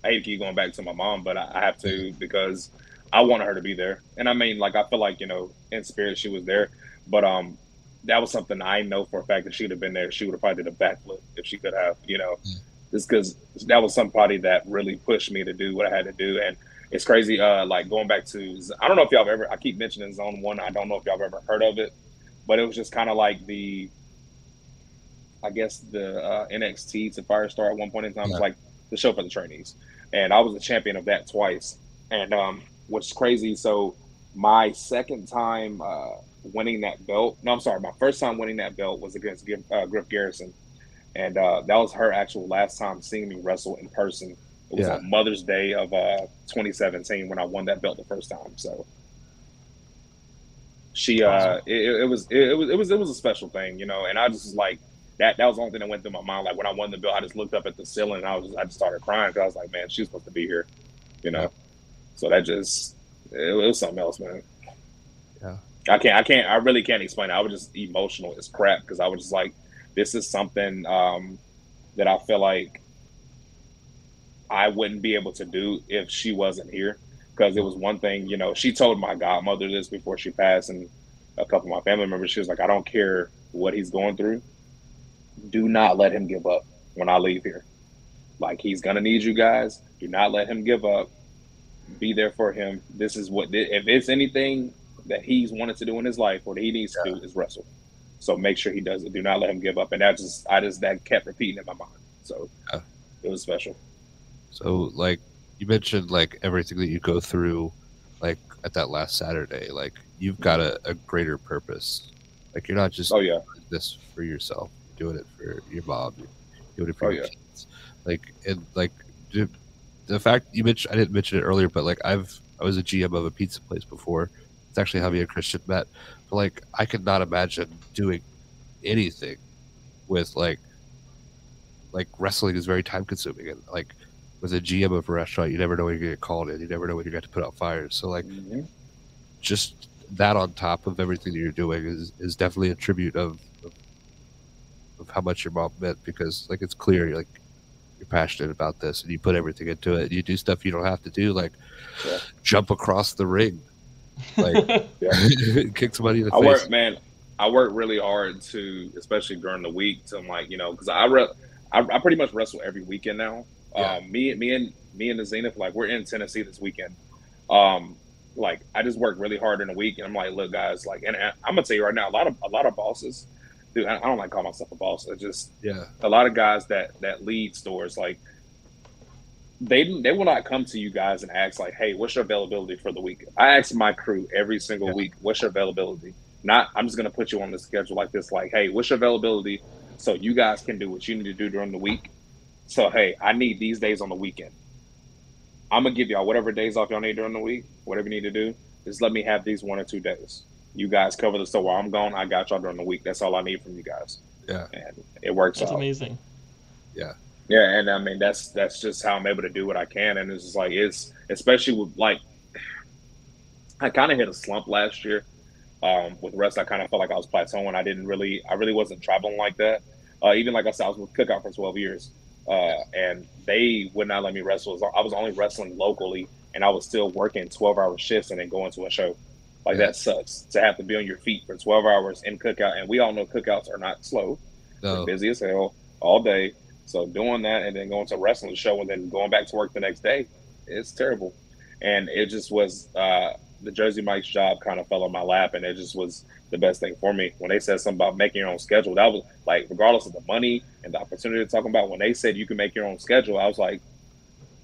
I hate to keep going back to my mom, but I have to because I wanted her to be there. And I mean, like, I feel like, in spirit, she was there. But that was something I know for a fact that she would have been there. She would have probably did a backflip if she could have, just because that was somebody that really pushed me to do what I had to do. And it's crazy, like, going back to, I don't know if y'all have ever, I keep mentioning Zone 1. I don't know if y'all have ever heard of it. But it was just kind of like the NXT to Firestar at one point in time. It was like the show for the trainees. And I was the champion of that twice. And what's crazy, so my second time winning that belt, my first time winning that belt was against Griff Garrison. And that was her actual last time seeing me wrestle in person. It was on Mother's Day of 2017 when I won that belt the first time. So She Awesome. it was a special thing, you know, and I just was like that was the only thing that went through my mind. Like when I won the bill, I just looked up at the ceiling and I just started crying because I was like, man, she's supposed to be here, you Yeah. know. So that just it was something else, man. Yeah. I really can't explain it. I was just emotional as crap because I was just like, this is something that I feel like I wouldn't be able to do if she wasn't here. Because it was one thing, you know, she told my godmother this before she passed, and a couple of my family members. She was like, I don't care what he's going through. Do not let him give up when I leave here. Like, he's going to need you guys. Do not let him give up. Be there for him. This is what, if it's anything that he's wanted to do in his life or that he needs to do, is wrestle. So make sure he does it. Do not let him give up. And that kept repeating in my mind. So it was special. So, like, you mentioned, like, everything that you go through, like, at that last Saturday. Like, you've got a greater purpose. Like, you're not just doing this for yourself. You're doing it for your mom. You're doing it for your kids. Like, and, like, the fact you mentioned, I didn't mention it earlier, but, like, I was a GM of a pizza place before. It's actually how me and Christian met. But, like, I could not imagine doing anything with, like wrestling is very time consuming, and, like, with a GM of a restaurant, you never know when you're going to get called in. You never know when you're going to put out fires. So, like, just that on top of everything that you're doing is definitely a tribute of how much your mom meant, because, like, it's clear you're passionate about this and you put everything into it. You do stuff you don't have to do, like jump across the ring, like kick somebody in the face. I work really hard to, especially during the week, to, like, you know, because I pretty much wrestle every weekend now. Me and the Zenith, like, we're in Tennessee this weekend. Like, I just work really hard in the week, and I'm like, look, guys, like, and I'm gonna tell you right now, a lot of bosses, dude, I don't like calling myself a boss. It's just a lot of guys that lead stores, like, they will not come to you guys and ask, like, hey, what's your availability for the week? I ask my crew every single week, what's your availability? Not, I'm just gonna put you on the schedule like this, like, hey, what's your availability so you guys can do what you need to do during the week. So, hey, I need these days on the weekend. I'm going to give y'all whatever days off y'all need during the week, whatever you need to do. Just let me have these 1 or 2 days. You guys cover the store while I'm gone. I got y'all during the week. That's all I need from you guys. Yeah. And it works out. That's amazing. Yeah. Yeah, and I mean, that's just how I'm able to do what I can. And it's just like, it's, especially with, like, I kind of hit a slump last year. With wrestling, I kind of felt like I was plateauing. I really wasn't traveling like that. Even, like I said, I was with Cookout for 12 years. And they would not let me wrestle. I was only wrestling locally, and I was still working 12-hour shifts and then going to a show. Like, that sucks to have to be on your feet for 12 hours in Cookout. And we all know Cookouts are not slow. No. They're busy as hell all day. So doing that and then going to a wrestling show and then going back to work the next day, it's terrible. And it just was the Jersey Mike's job kind of fell on my lap, and it just was the best thing for me. When they said something about making your own schedule, that was like, regardless of the money and the opportunity to talk about, when they said you can make your own schedule, I was like,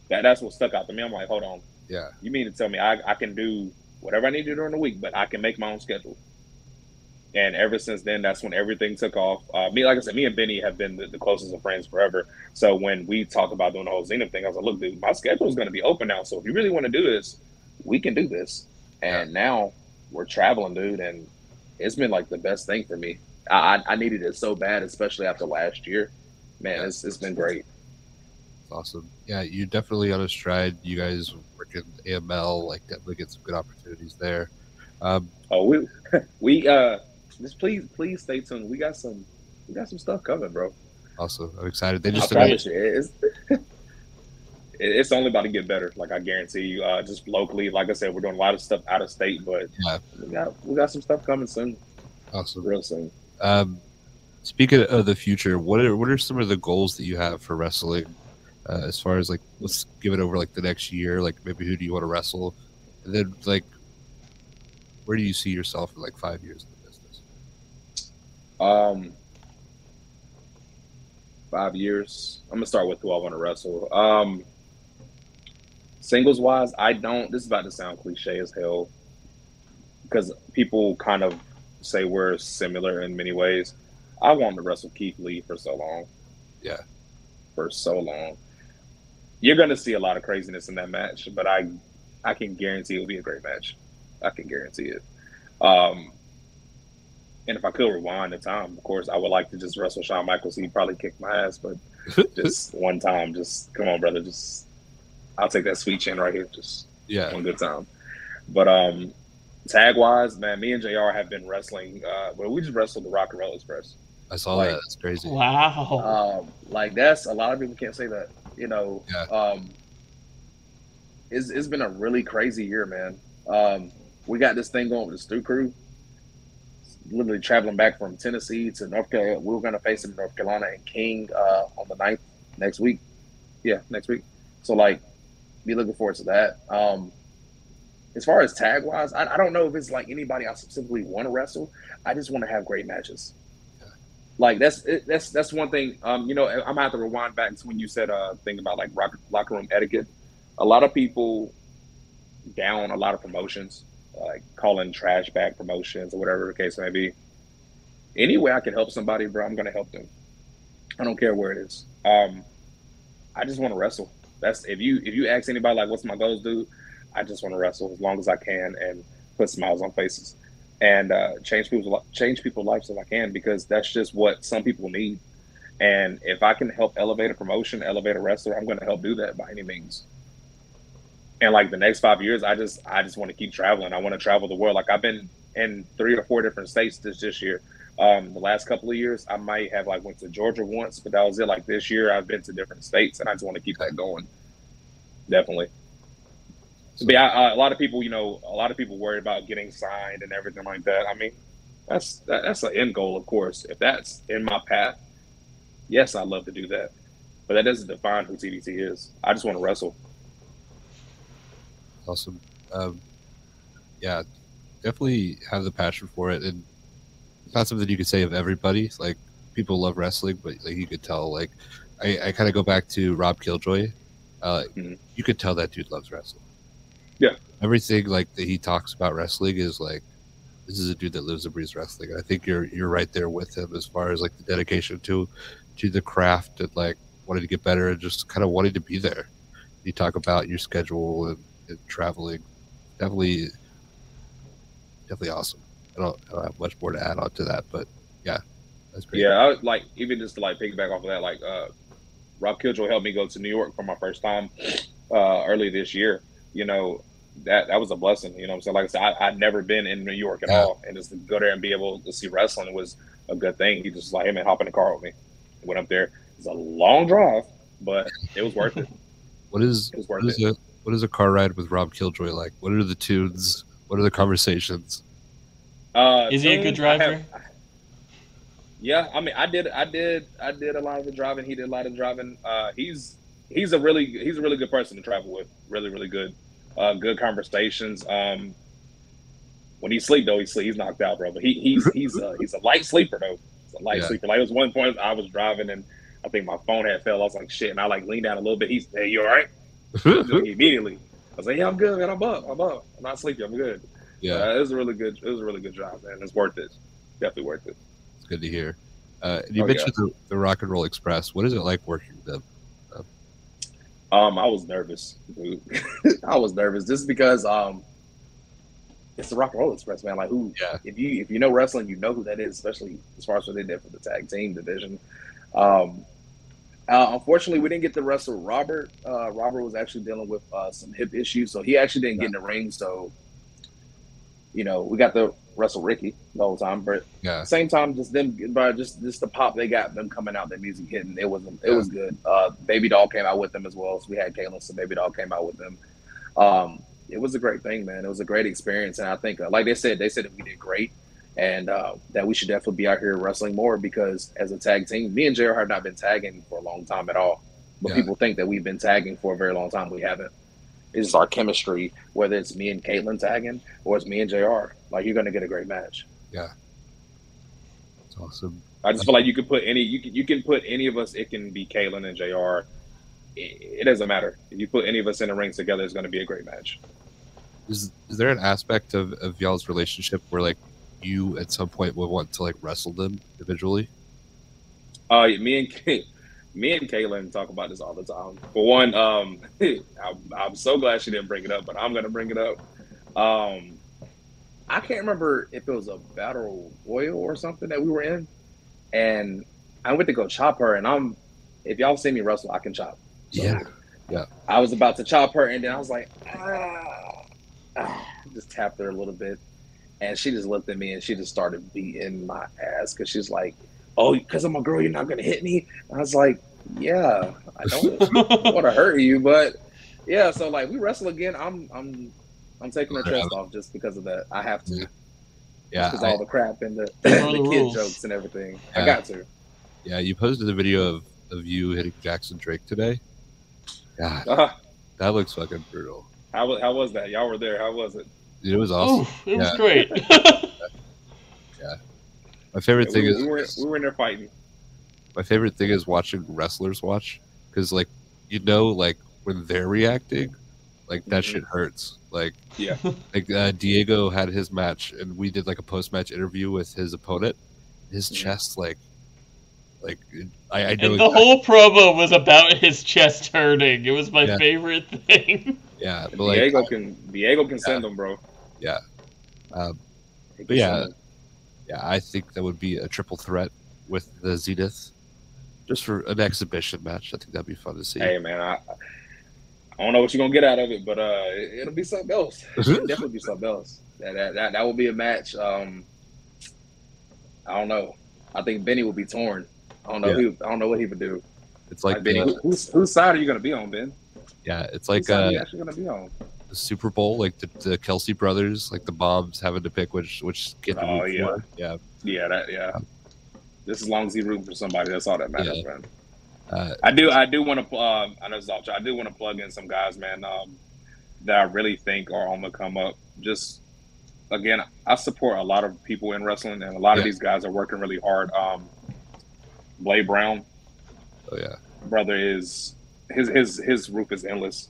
that's what stuck out to me. I'm like, hold on. Yeah. You mean to tell me I can do whatever I need to do during the week, but I can make my own schedule? And ever since then, that's when everything took off. Like I said, me and Benny have been the closest of friends forever. So when we talked about doing the whole Zenith thing, I was like, look, dude, my schedule is going to be open now. So if you really want to do this, we can do this. And now we're traveling, dude, and it's been like the best thing for me. I needed it so bad, especially after last year. Man, it's been great. Awesome. Yeah, you're definitely on a stride. You guys work in AML, like, definitely get some good opportunities there. We just please stay tuned. We got some stuff coming, bro. Awesome. I'm excited. They just it's only about to get better. Like, I guarantee you. Just locally, like I said, we're doing a lot of stuff out of state, but we got some stuff coming soon. Awesome. Real soon. Speaking of the future, what are some of the goals that you have for wrestling? As far as, like, let's give it over, like, the next year. Like, maybe who do you want to wrestle, and then, like, where do you see yourself in, like, 5 years in the business? 5 years. I'm gonna start with who I want to wrestle. Singles wise, this is about to sound cliche as hell, because people kind of say we're similar in many ways. I wanted to wrestle Keith Lee for so long. Yeah. For so long. You're going to see a lot of craziness in that match, but I can guarantee it'll be a great match. I can guarantee it. Um, and if I could rewind the time, of course, I would like to just wrestle Shawn Michaels. He'd probably kick my ass, but just one time, just come on, brother. Just I'll take that sweet chin right here. Just one good time. But tag wise, man, me and JR have been wrestling. Well, we just wrestled the Rock and Roll Express. I saw that. That's crazy. Wow. Like that's a lot of people can't say that. You know, it's been a really crazy year, man. We got this thing going with the Stu Crew. Literally traveling back from Tennessee to North Carolina. We were going to face him in North Carolina and King on the 9th next week. Yeah, next week. So, like, be looking forward to that. As far as tag wise, I don't know if it's like anybody I specifically want to wrestle. I just want to have great matches. Like that's one thing. You know, I'm gonna have to rewind back to when you said thing about like locker room etiquette. A lot of people down a lot of promotions, like calling trash bag promotions or whatever the case may be. Any way I can help somebody, bro, I'm gonna help them. I don't care where it is. I just want to wrestle. That's if you ask anybody like, what's my goals, dude? I just want to wrestle as long as I can and put smiles on faces and change people's lives if I can, because that's just what some people need. And if I can help elevate a promotion, elevate a wrestler, I'm going to help do that by any means. And like the next 5 years, I just want to keep traveling. I want to travel the world. Like I've been in 3 or 4 different states this year. The last couple of years, I might have like went to Georgia once, but that was it. Like this year, I've been to different states, and I just want to keep that going. Definitely. But yeah, a lot of people, worry about getting signed and everything like that. I mean, that's an end goal, of course. If that's in my path, yes, I'd love to do that. But that doesn't define who TDT is. I just want to wrestle. Awesome. Yeah, definitely have the passion for it. And it's not something you could say of everybody. Like, people love wrestling, but like you could tell, like, I kind of go back to Rob Killjoy. You could tell that dude loves wrestling. Yeah. Everything like that he talks about wrestling is like, this is a dude that lives and breathes wrestling. And I think you're right there with him as far as like the dedication to the craft and like wanting to get better and just kind of wanting to be there. You talk about your schedule and traveling. Definitely awesome. I don't have much more to add on to that, but yeah, that's great. Yeah, I was, like, even just to like piggyback off of that, like Rob Killjoy helped me go to New York for my first time early this year. You know, that was a blessing. You know what I'm saying? Like I said, I'd never been in New York at all. And just to go there and be able to see wrestling was a good thing. He just like, hey man, hop in the car with me. Went up there. It's a long drive, but it was worth it. What is a car ride with Rob Killjoy like? What are the tunes? What are the conversations? Is he a good driver? Yeah, I mean, I did a lot of the driving. He did a lot of driving. He's a really good person to travel with. Really, really good. Good conversations. When he sleep though, he's knocked out, bro. But he's a light sleeper though. He's a light sleeper. Like, it was one point I was driving and I think my phone had fell. I was like, shit, and I like leaned down a little bit. He's, hey, you all right? Immediately, I was like, yeah, I'm good, man. I'm up. I'm not sleepy. I'm good. Yeah, it was a really good drive, man. It's worth it. Definitely worth it. It's good to hear. You mentioned the Rock and Roll Express. What is it like working with them? I was nervous, dude. I was nervous just because it's the Rock and Roll Express, man. Like, who? Yeah. If you know wrestling, you know who that is, especially as far as what they did for the tag team division. Unfortunately, we didn't get to wrestle Robert. Robert was actually dealing with some hip issues, so he actually didn't get in the ring. So, we got to wrestle Ricky the whole time, but at the same time, just them, just the pop they got, them coming out, their music hitting, it was good. Baby Doll came out with them as well, so we had Kalen, so Baby Doll came out with them. It was a great thing, man. It was a great experience, and I think, like they said that we did great, and that we should definitely be out here wrestling more, because as a tag team, me and JR have not been tagging for a long time at all, but people think that we've been tagging for a very long time. We haven't. It's our chemistry, whether it's me and Caitlin tagging or it's me and JR. Like, you're going to get a great match. Yeah. It's awesome. I just feel like you can put any of us, it can be Caitlin and JR. It doesn't matter. If you put any of us in the ring together, it's going to be a great match. Is there an aspect of y'all's relationship where, like, you at some point would want to, like, wrestle them individually? Me and Caitlin talk about this all the time. For one, I'm so glad she didn't bring it up, but I'm going to bring it up. I can't remember if it was a battle royal or something that we were in, and I went to go chop her, and if y'all see me wrestle, I can chop. So Yeah. I was about to chop her, and then I was like, just tapped her a little bit, and she just looked at me and she just started beating my ass because she's like, "Oh, because I'm a girl, you're not gonna hit me." And I was like, "Yeah, I don't want to hurt you, but yeah." So like we wrestle again. I'm taking her chest off just because of that. I have to. Yeah, because all the crap and the the kid rules. jokes and everything. Yeah. I got to. Yeah, you posted a video of you hitting Jackson Drake today. God, that looks fucking brutal. How was that? Y'all were there. How was it? Dude, it was awesome. Oof, it was great. Yeah. My favorite thing is we were in there fighting. My favorite thing is watching wrestlers watch, because like like when they're reacting, like that shit hurts. Like Diego had his match, and we did like a post match interview with his opponent. His chest, like I know. And the whole promo was about his chest hurting. It was my favorite thing. Yeah, but Diego can send them, bro. Yeah, but yeah, I think that would be a triple threat with the Zenith, just for an exhibition match. I think that'd be fun to see. Hey man, I don't know what you're gonna get out of it, but it'll be something else. It'll definitely be something else. That will be a match. I don't know. I think Benny will be torn. I don't know. I don't know what he would do. It's like Benny. Whose side are you gonna be on, Ben? Yeah, it's like whose side are you actually gonna be on? The Super Bowl, like the Kelsey brothers, like the moms having to pick which kid to root for. Yeah. Just as long as he's rooting for somebody, that's all that matters, man. I do want to. I know it's off. I do want to plug in some guys, man, that I really think are on the come up. Just again, I support a lot of people in wrestling, and a lot of these guys are working really hard. Blade Brown, brother is his roof is endless.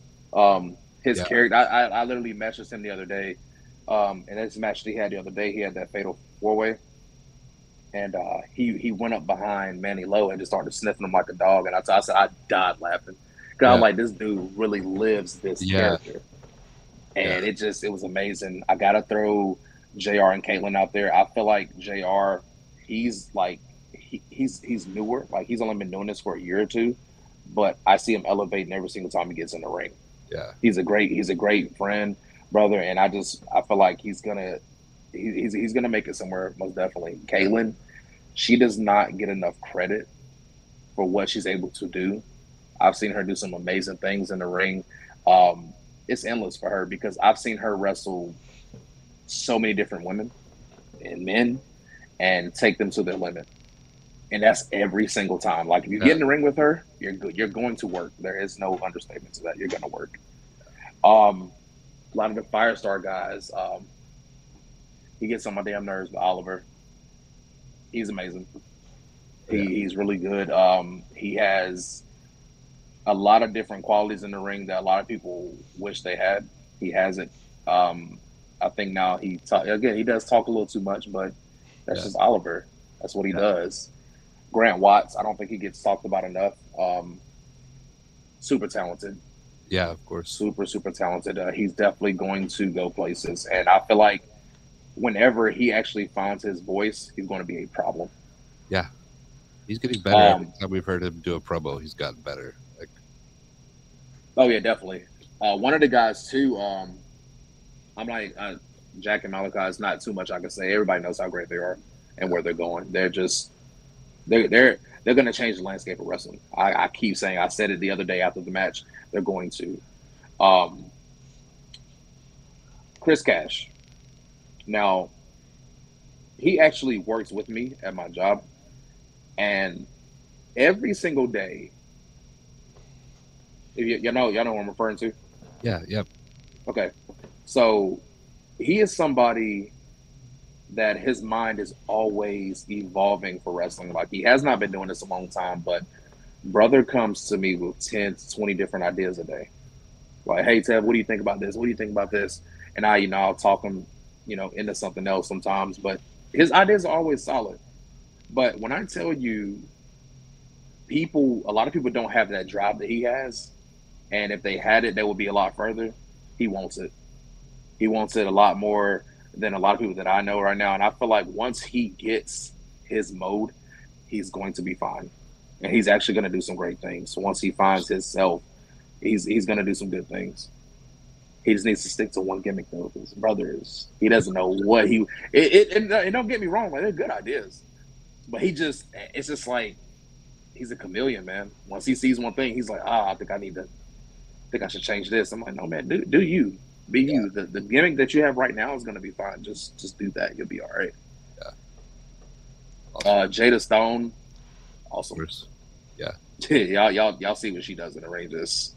His character, I literally messaged him the other day, and this match that he had the other day, he had that fatal 4-way. And he went up behind Manny Lowe and just started sniffing him like a dog. And I said, I died laughing. Because I'm like, this dude really lives this character. And it was amazing. I got to throw JR and Caitlin out there. I feel like JR, he's newer. Like, he's only been doing this for a year or two. But I see him elevating every single time he gets in the ring. Yeah. He's a great friend, brother. And I feel like he's gonna make it somewhere, most definitely. Caitlin, she does not get enough credit for what she's able to do. I've seen her do some amazing things in the ring. It's endless for her because I've seen her wrestle so many different women and men and take them to their limit. And that's every single time. Like, if you get in the ring with her, you're good. You're going to work. There is no understatement to that. You're going to work. A lot of the Firestar guys, he gets on my damn nerves, but Oliver, he's amazing. He's really good. He has a lot of different qualities in the ring that a lot of people wish they had. He hasn't. I think now he does talk a little too much, but that's just Oliver. That's what he does. Grant Watts, I don't think he gets talked about enough. Super talented. Yeah, of course. Super, super talented. He's definitely going to go places. And I feel like whenever he actually finds his voice, he's going to be a problem. Yeah. He's getting better. Every time we've heard him do a promo, he's gotten better. Like, oh, yeah, definitely. One of the guys, too, I'm like, Jack and Malachi, it's not too much I can say. Everybody knows how great they are and where they're going. They're just, they're going to change the landscape of wrestling. I keep saying, I said it the other day after the match, they're going to. Chris Cash. Now, he actually works with me at my job, and every single day, y'all know what I'm referring to? Yeah, yep. Okay. So he is somebody that his mind is always evolving for wrestling. Like, he has not been doing this a long time, but brother comes to me with 10 to 20 different ideas a day. Like, hey, Tev, what do you think about this? What do you think about this? And I'll talk him, into something else sometimes, but his ideas are always solid. But when I tell you, a lot of people don't have that drive that he has. And if they had it, they would be a lot further. He wants it. He wants it a lot more than a lot of people that I know right now. And I feel like once he gets his mode, he's going to be fine. And he's actually going to do some great things. So once he finds himself, he's going to do some good things. He just needs to stick to one gimmick, though. His brother is, he doesn't know what he, and don't get me wrong, like, they're good ideas. But it's just like, he's a chameleon, man. Once he sees one thing, he's like, I think I should change this. I'm like, no, man, do you. Be you. The gimmick that you have right now is going to be fine. Just do that. You'll be all right. Yeah. Awesome. Jada Stone, awesome. Yeah. y'all see what she does in the ring. Just,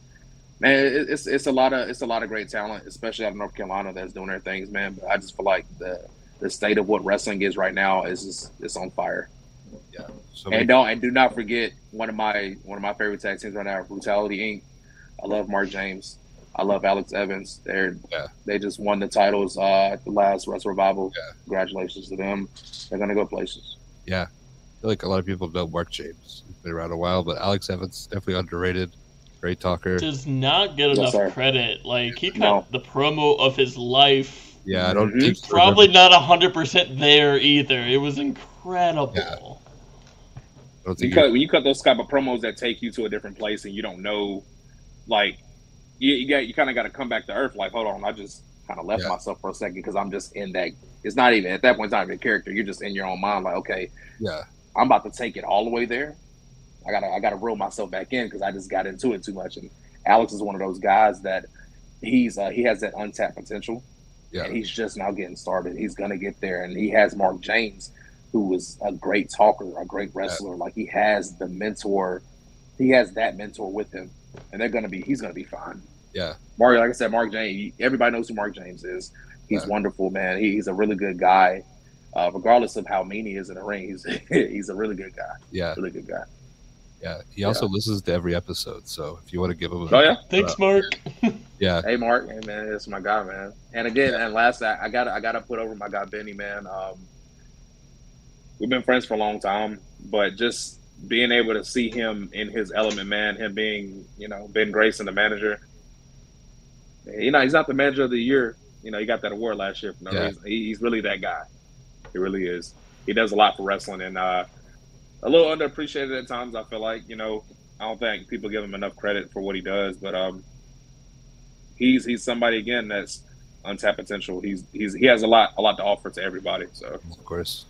man, it's a lot of great talent, especially out of North Carolina, that's doing their things, man. But I just feel like the state of what wrestling is right now is it's on fire. Yeah. And do not forget one of my favorite tag teams right now, Brutality Inc. I love Mark James. I love Alex Evans. They just won the titles at the last Wrestle Revival. Yeah. Congratulations to them. They're gonna go places. Yeah. I feel like a lot of people know Mark James. He's been around a while, but Alex Evans definitely underrated. Great talker. Does not get enough credit. Like, he cut the promo of his life. Yeah, I don't think He's probably not 100% there either. It was incredible. Yeah. I don't think when you cut those type of promos that take you to a different place and you don't know, like, you kind of got to come back to earth. Like, hold on, I just kind of left myself for a second because I'm just in that. It's not even at that point. It's not even a character. You're just in your own mind. Like, okay, I'm about to take it all the way there. I gotta reel myself back in because I just got into it too much. And Alex is one of those guys that he has that untapped potential. Yeah. And he's just now getting started. He's gonna get there. And he has Mark James, who was a great talker, a great wrestler. Like, he has the mentor. He has that mentor with him, and he's gonna be fine. Yeah. Mario, like I said, Mark James. Everybody knows who Mark James is. He's wonderful, man. He's a really good guy. Regardless of how mean he is in the ring, he's a really good guy. Yeah. Really good guy. Yeah. He also listens to every episode, so if you want to give him Thanks, Mark. Yeah. Hey, Mark. Hey, man, that's my guy, man. And again, and last, I gotta put over my guy Benny, man. We've been friends for a long time, but just being able to see him in his element, man, him being, Ben Grayson, the manager. He's not the manager of the year. He got that award last year for no reason. He's really that guy. He really is. He does a lot for wrestling, and a little underappreciated at times, I feel like. I don't think people give him enough credit for what he does, but he's somebody, again, that's untapped potential. He has a lot to offer to everybody. So, of course.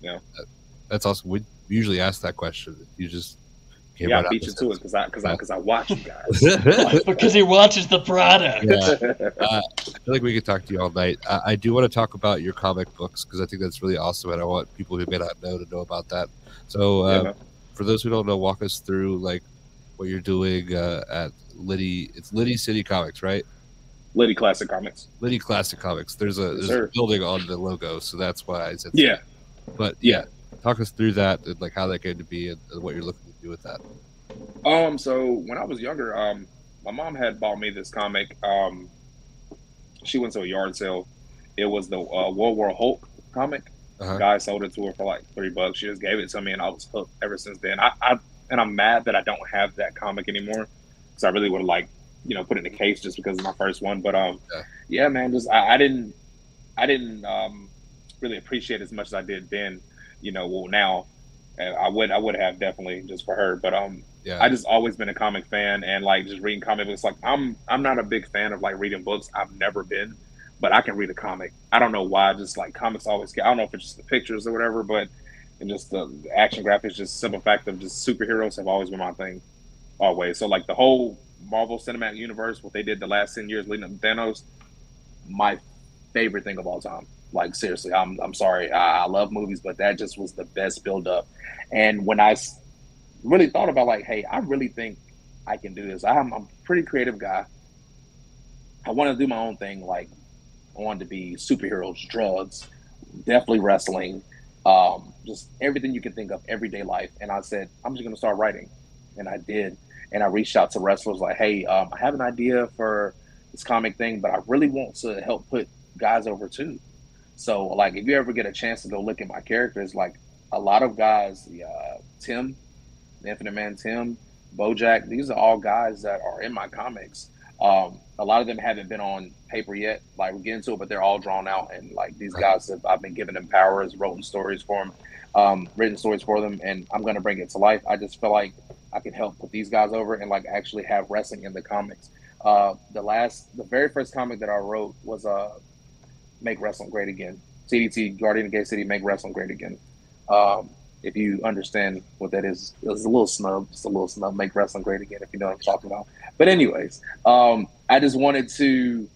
Yeah. That's awesome. We usually ask that question. You just I beat you to it because I watch you guys. Because he watches the product. Yeah. I feel like we could talk to you all night. I do want to talk about your comic books because I think that's really awesome, and I want people who may not know to know about that. So, for those who don't know, walk us through like what you're doing at Litty. It's Litty City Comics, right? Litty Classic Comics. Litty Classic Comics. There's a building on the logo, so that's why I said. Yeah. But talk us through that and like how that came to be and what you're looking to do with that. So when I was younger, my mom had bought me this comic. She went to a yard sale. It was the World War Hulk comic. Guy sold it to her for like $3. She just gave it to me, and I was hooked ever since then. I'm mad that I don't have that comic anymore because I really would have liked, put it in a case just because it's my first one. But man, just I didn't really appreciate it as much as I did then. Now, and I would have definitely just for her. But I just always been a comic fan, and like just reading comic books. Like I'm not a big fan of like reading books. I've never been, but I can read a comic. I don't know why. Just like comics always get. I don't know if it's just the pictures or whatever, but and just the action graphics, just simple fact of just superheroes have always been my thing, always. So like the whole Marvel Cinematic Universe, what they did the last 10 years leading up to Thanos, my favorite thing of all time. Like, seriously, I'm sorry. I love movies, but that just was the best build up. And when I really thought about like, hey, I really think I can do this. I'm a pretty creative guy. I want to do my own thing. Like, I wanted to be superheroes, drugs, definitely wrestling, just everything you can think of, everyday life. And I said, I'm just going to start writing. And I did. And I reached out to wrestlers like, hey, I have an idea for this comic thing, but I really want to help put guys over too. So, like, if you ever get a chance to go look at my characters, like, a lot of guys, Tim, the Infinite Man Tim, Bojack, these are all guys that are in my comics. A lot of them haven't been on paper yet. Like we're getting to it, but they're all drawn out. And like these guys I've been giving them powers, written stories for them, written stories for them, and I'm gonna bring it to life. I just feel like I can help put these guys over and like actually have wrestling in the comics. The very first comic that I wrote was Make Wrestling Great Again. TDT, Guardian of Gay City, Make Wrestling Great Again. If you understand what that is, it's a little snub. It's a little snub. Make Wrestling Great Again, if you know what I'm talking about. But anyways, I just wanted to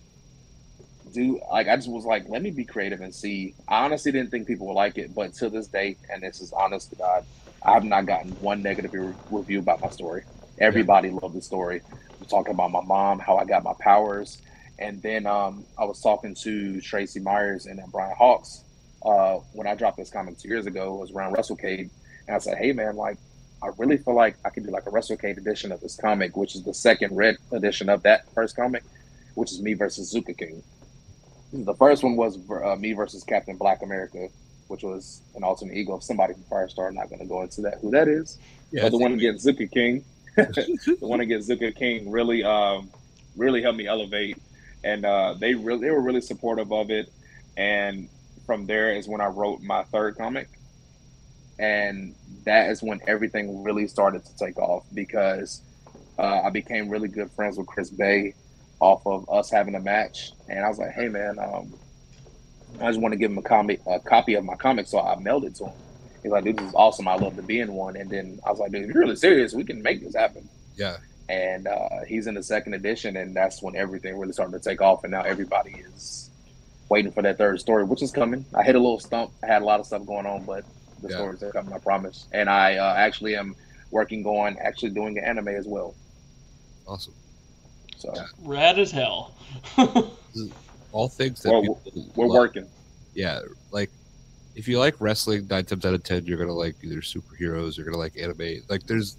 I just was like, let me be creative and see. I honestly didn't think people would like it, but to this day, and this is honest to God, I have not gotten one negative review about my story. Everybody loved the story. I'm talking about my mom, how I got my powers. And then I was talking to Tracy Myers and Brian Hawks when I dropped this comic 2 years ago. It was around WrestleCade. And I said, hey, man, like, I really feel like I could do like a WrestleCade edition of this comic, which is the second red edition of that first comic, which is me versus Zuka King. The first one was me versus Captain Black America, which was an alternate ego of somebody from Firestar. I'm not going to go into who that is. Yeah, but the one against Zuka King, really, really helped me elevate. And they were really supportive of it. And from there is when I wrote my third comic. And that is when everything really started to take off, because I became really good friends with Chris Bay off of us having a match. And I was like, hey, man, I just want to give him a copy of my comic. So I mailed it to him. He's like, dude, this is awesome. I love to be in one. And then I was like, dude, if you're really serious, we can make this happen. Yeah. And he's in the second edition, and that's when everything really started to take off. And now everybody is waiting for that third story, which is coming. I hit a little stump. I had a lot of stuff going on, but the stories are coming, I promise. And I actually am working on actually doing an anime as well. Awesome. So rad as hell. All things that we're working. Yeah, like if you like wrestling, 9 times out of 10, you're gonna like either superheroes, you're gonna like anime. Like there's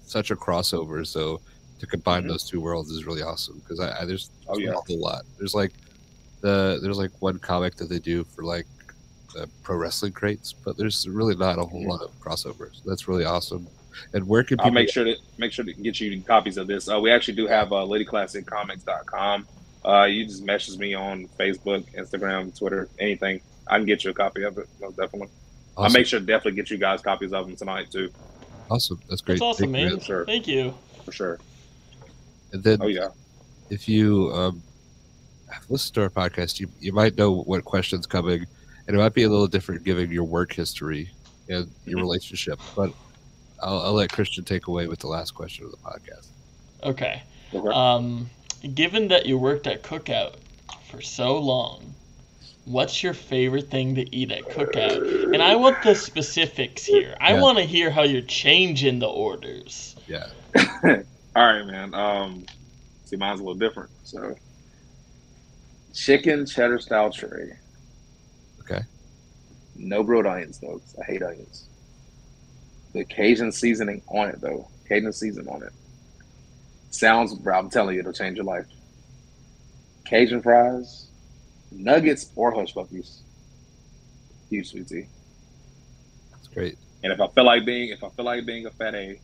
such a crossover, so to combine those two worlds is really awesome, because there's a whole lot. There's like one comic that they do for like the pro wrestling crates, but there's really not a whole lot of crossovers. That's really awesome. And where can people... I'll make sure to get you copies of this. We actually do have LittyClassicComics.com. You just message me on Facebook, Instagram, Twitter, anything. I can get you a copy of it, most definitely. Awesome. I'll make sure to definitely get you guys copies of them tonight too. Awesome. That's great. That's awesome, man. Sure. Thank you. For sure. And then if you listen to our podcast, you might know what question's coming, and it might be a little different given your work history and your relationship, but I'll let Christian take away with the last question of the podcast. Okay. Given that you worked at Cookout for so long, what's your favorite thing to eat at Cookout? And I want the specifics here. I want to hear how you're changing the orders. Yeah. All right, man. See, mine's a little different. So, chicken cheddar style tray. Okay. No grilled onions, though. I hate onions. The Cajun seasoning on it, though. Cajun seasoning on it. Sounds, bro, I'm telling you, it'll change your life. Cajun fries, nuggets, or hush puppies. Huge sweet tea. That's great. And if I feel like being a fat A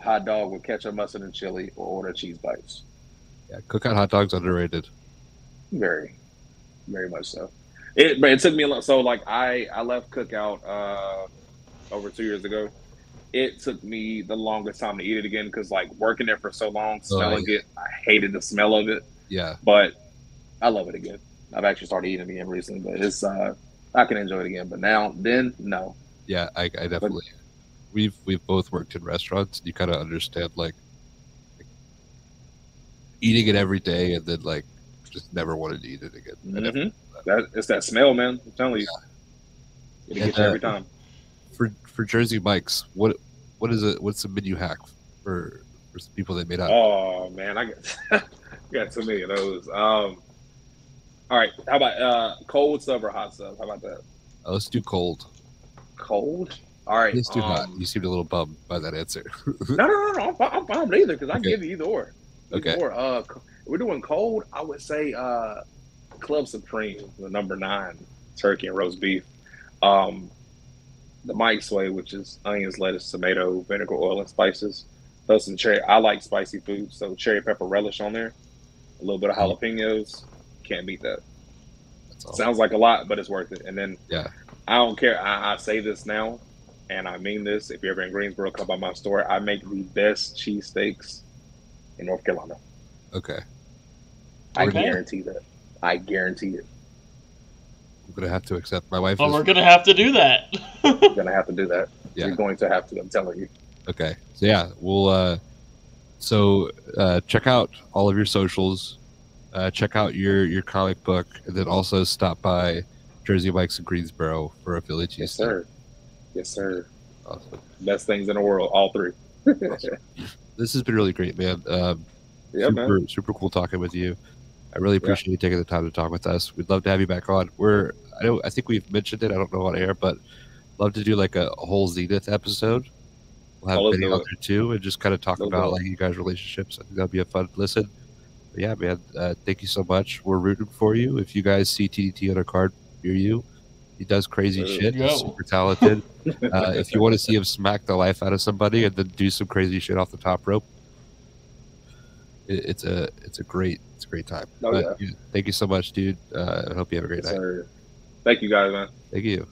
hot dog with ketchup, mustard, and chili, or order cheese bites. Yeah, Cookout hot dogs underrated. Very, very much so. But it took me a lot. So like I left Cookout over 2 years ago. It took me the longest time to eat it again, because like working there for so long, smelling it, I hated the smell of it. Yeah. But I love it again. I've actually started eating it again recently, but it's I can enjoy it again. But no. Yeah, I definitely. We've both worked in restaurants. You kind of understand like eating it every day, and then like just never wanted to eat it again. Mm-hmm. It's that smell, man. I'm telling you, it gets you every time. For Jersey Mike's, what is it? What's the menu hack for some people that made out? Oh man, I got too many of those. All right, how about cold sub or hot sub? How about that? Let's do cold. Cold. All right. Let's do hot. You seemed a little bummed by that answer. No. I'm fine with either, because I can give you either or. Okay. We're doing cold. I would say Club Supreme, the number 9 turkey and roast beef. The Mike's Way, which is onions, lettuce, tomato, vinegar, oil, and spices. Throw some cherry. I like spicy food, so cherry pepper relish on there. a little bit of jalapenos. Can't beat that. That's all. Sounds like a lot, but it's worth it. And then Yeah. I don't care. I say this now, and I mean this. If you're ever in Greensboro, come by my store. I make the best cheesesteaks in North Carolina. Okay. I Okay. guarantee that. I guarantee it. I'm gonna have to accept. My wife Well, is we're gonna have to do that. You're gonna have to do that. Yeah. You're going to have to. I'm telling you. okay. So yeah, we'll check out all of your socials. Check out your comic book, and then also stop by Jersey Mike's in Greensboro for a Philly cheesesteak. Yes, sir. Yes, sir. Awesome. Best things in the world, all three. This has been really great, man. Yeah, man. Super cool talking with you. I really appreciate you taking the time to talk with us. We'd love to have you back on. I think we've mentioned it. I don't know on air, but love to do like a whole Zenith episode. We'll have Benny out there too, and just kind of talk about like you guys' relationships. I think that'd be a fun listen. But yeah, man. Thank you so much. We're rooting for you. If you guys see TDT on a card near you, he does crazy shit. He's super talented. If you want to see him smack the life out of somebody and then do some crazy shit off the top rope, it's a great time. Thank you so much, dude. I hope you have a great night. Sir. Thank you guys, man. Thank you.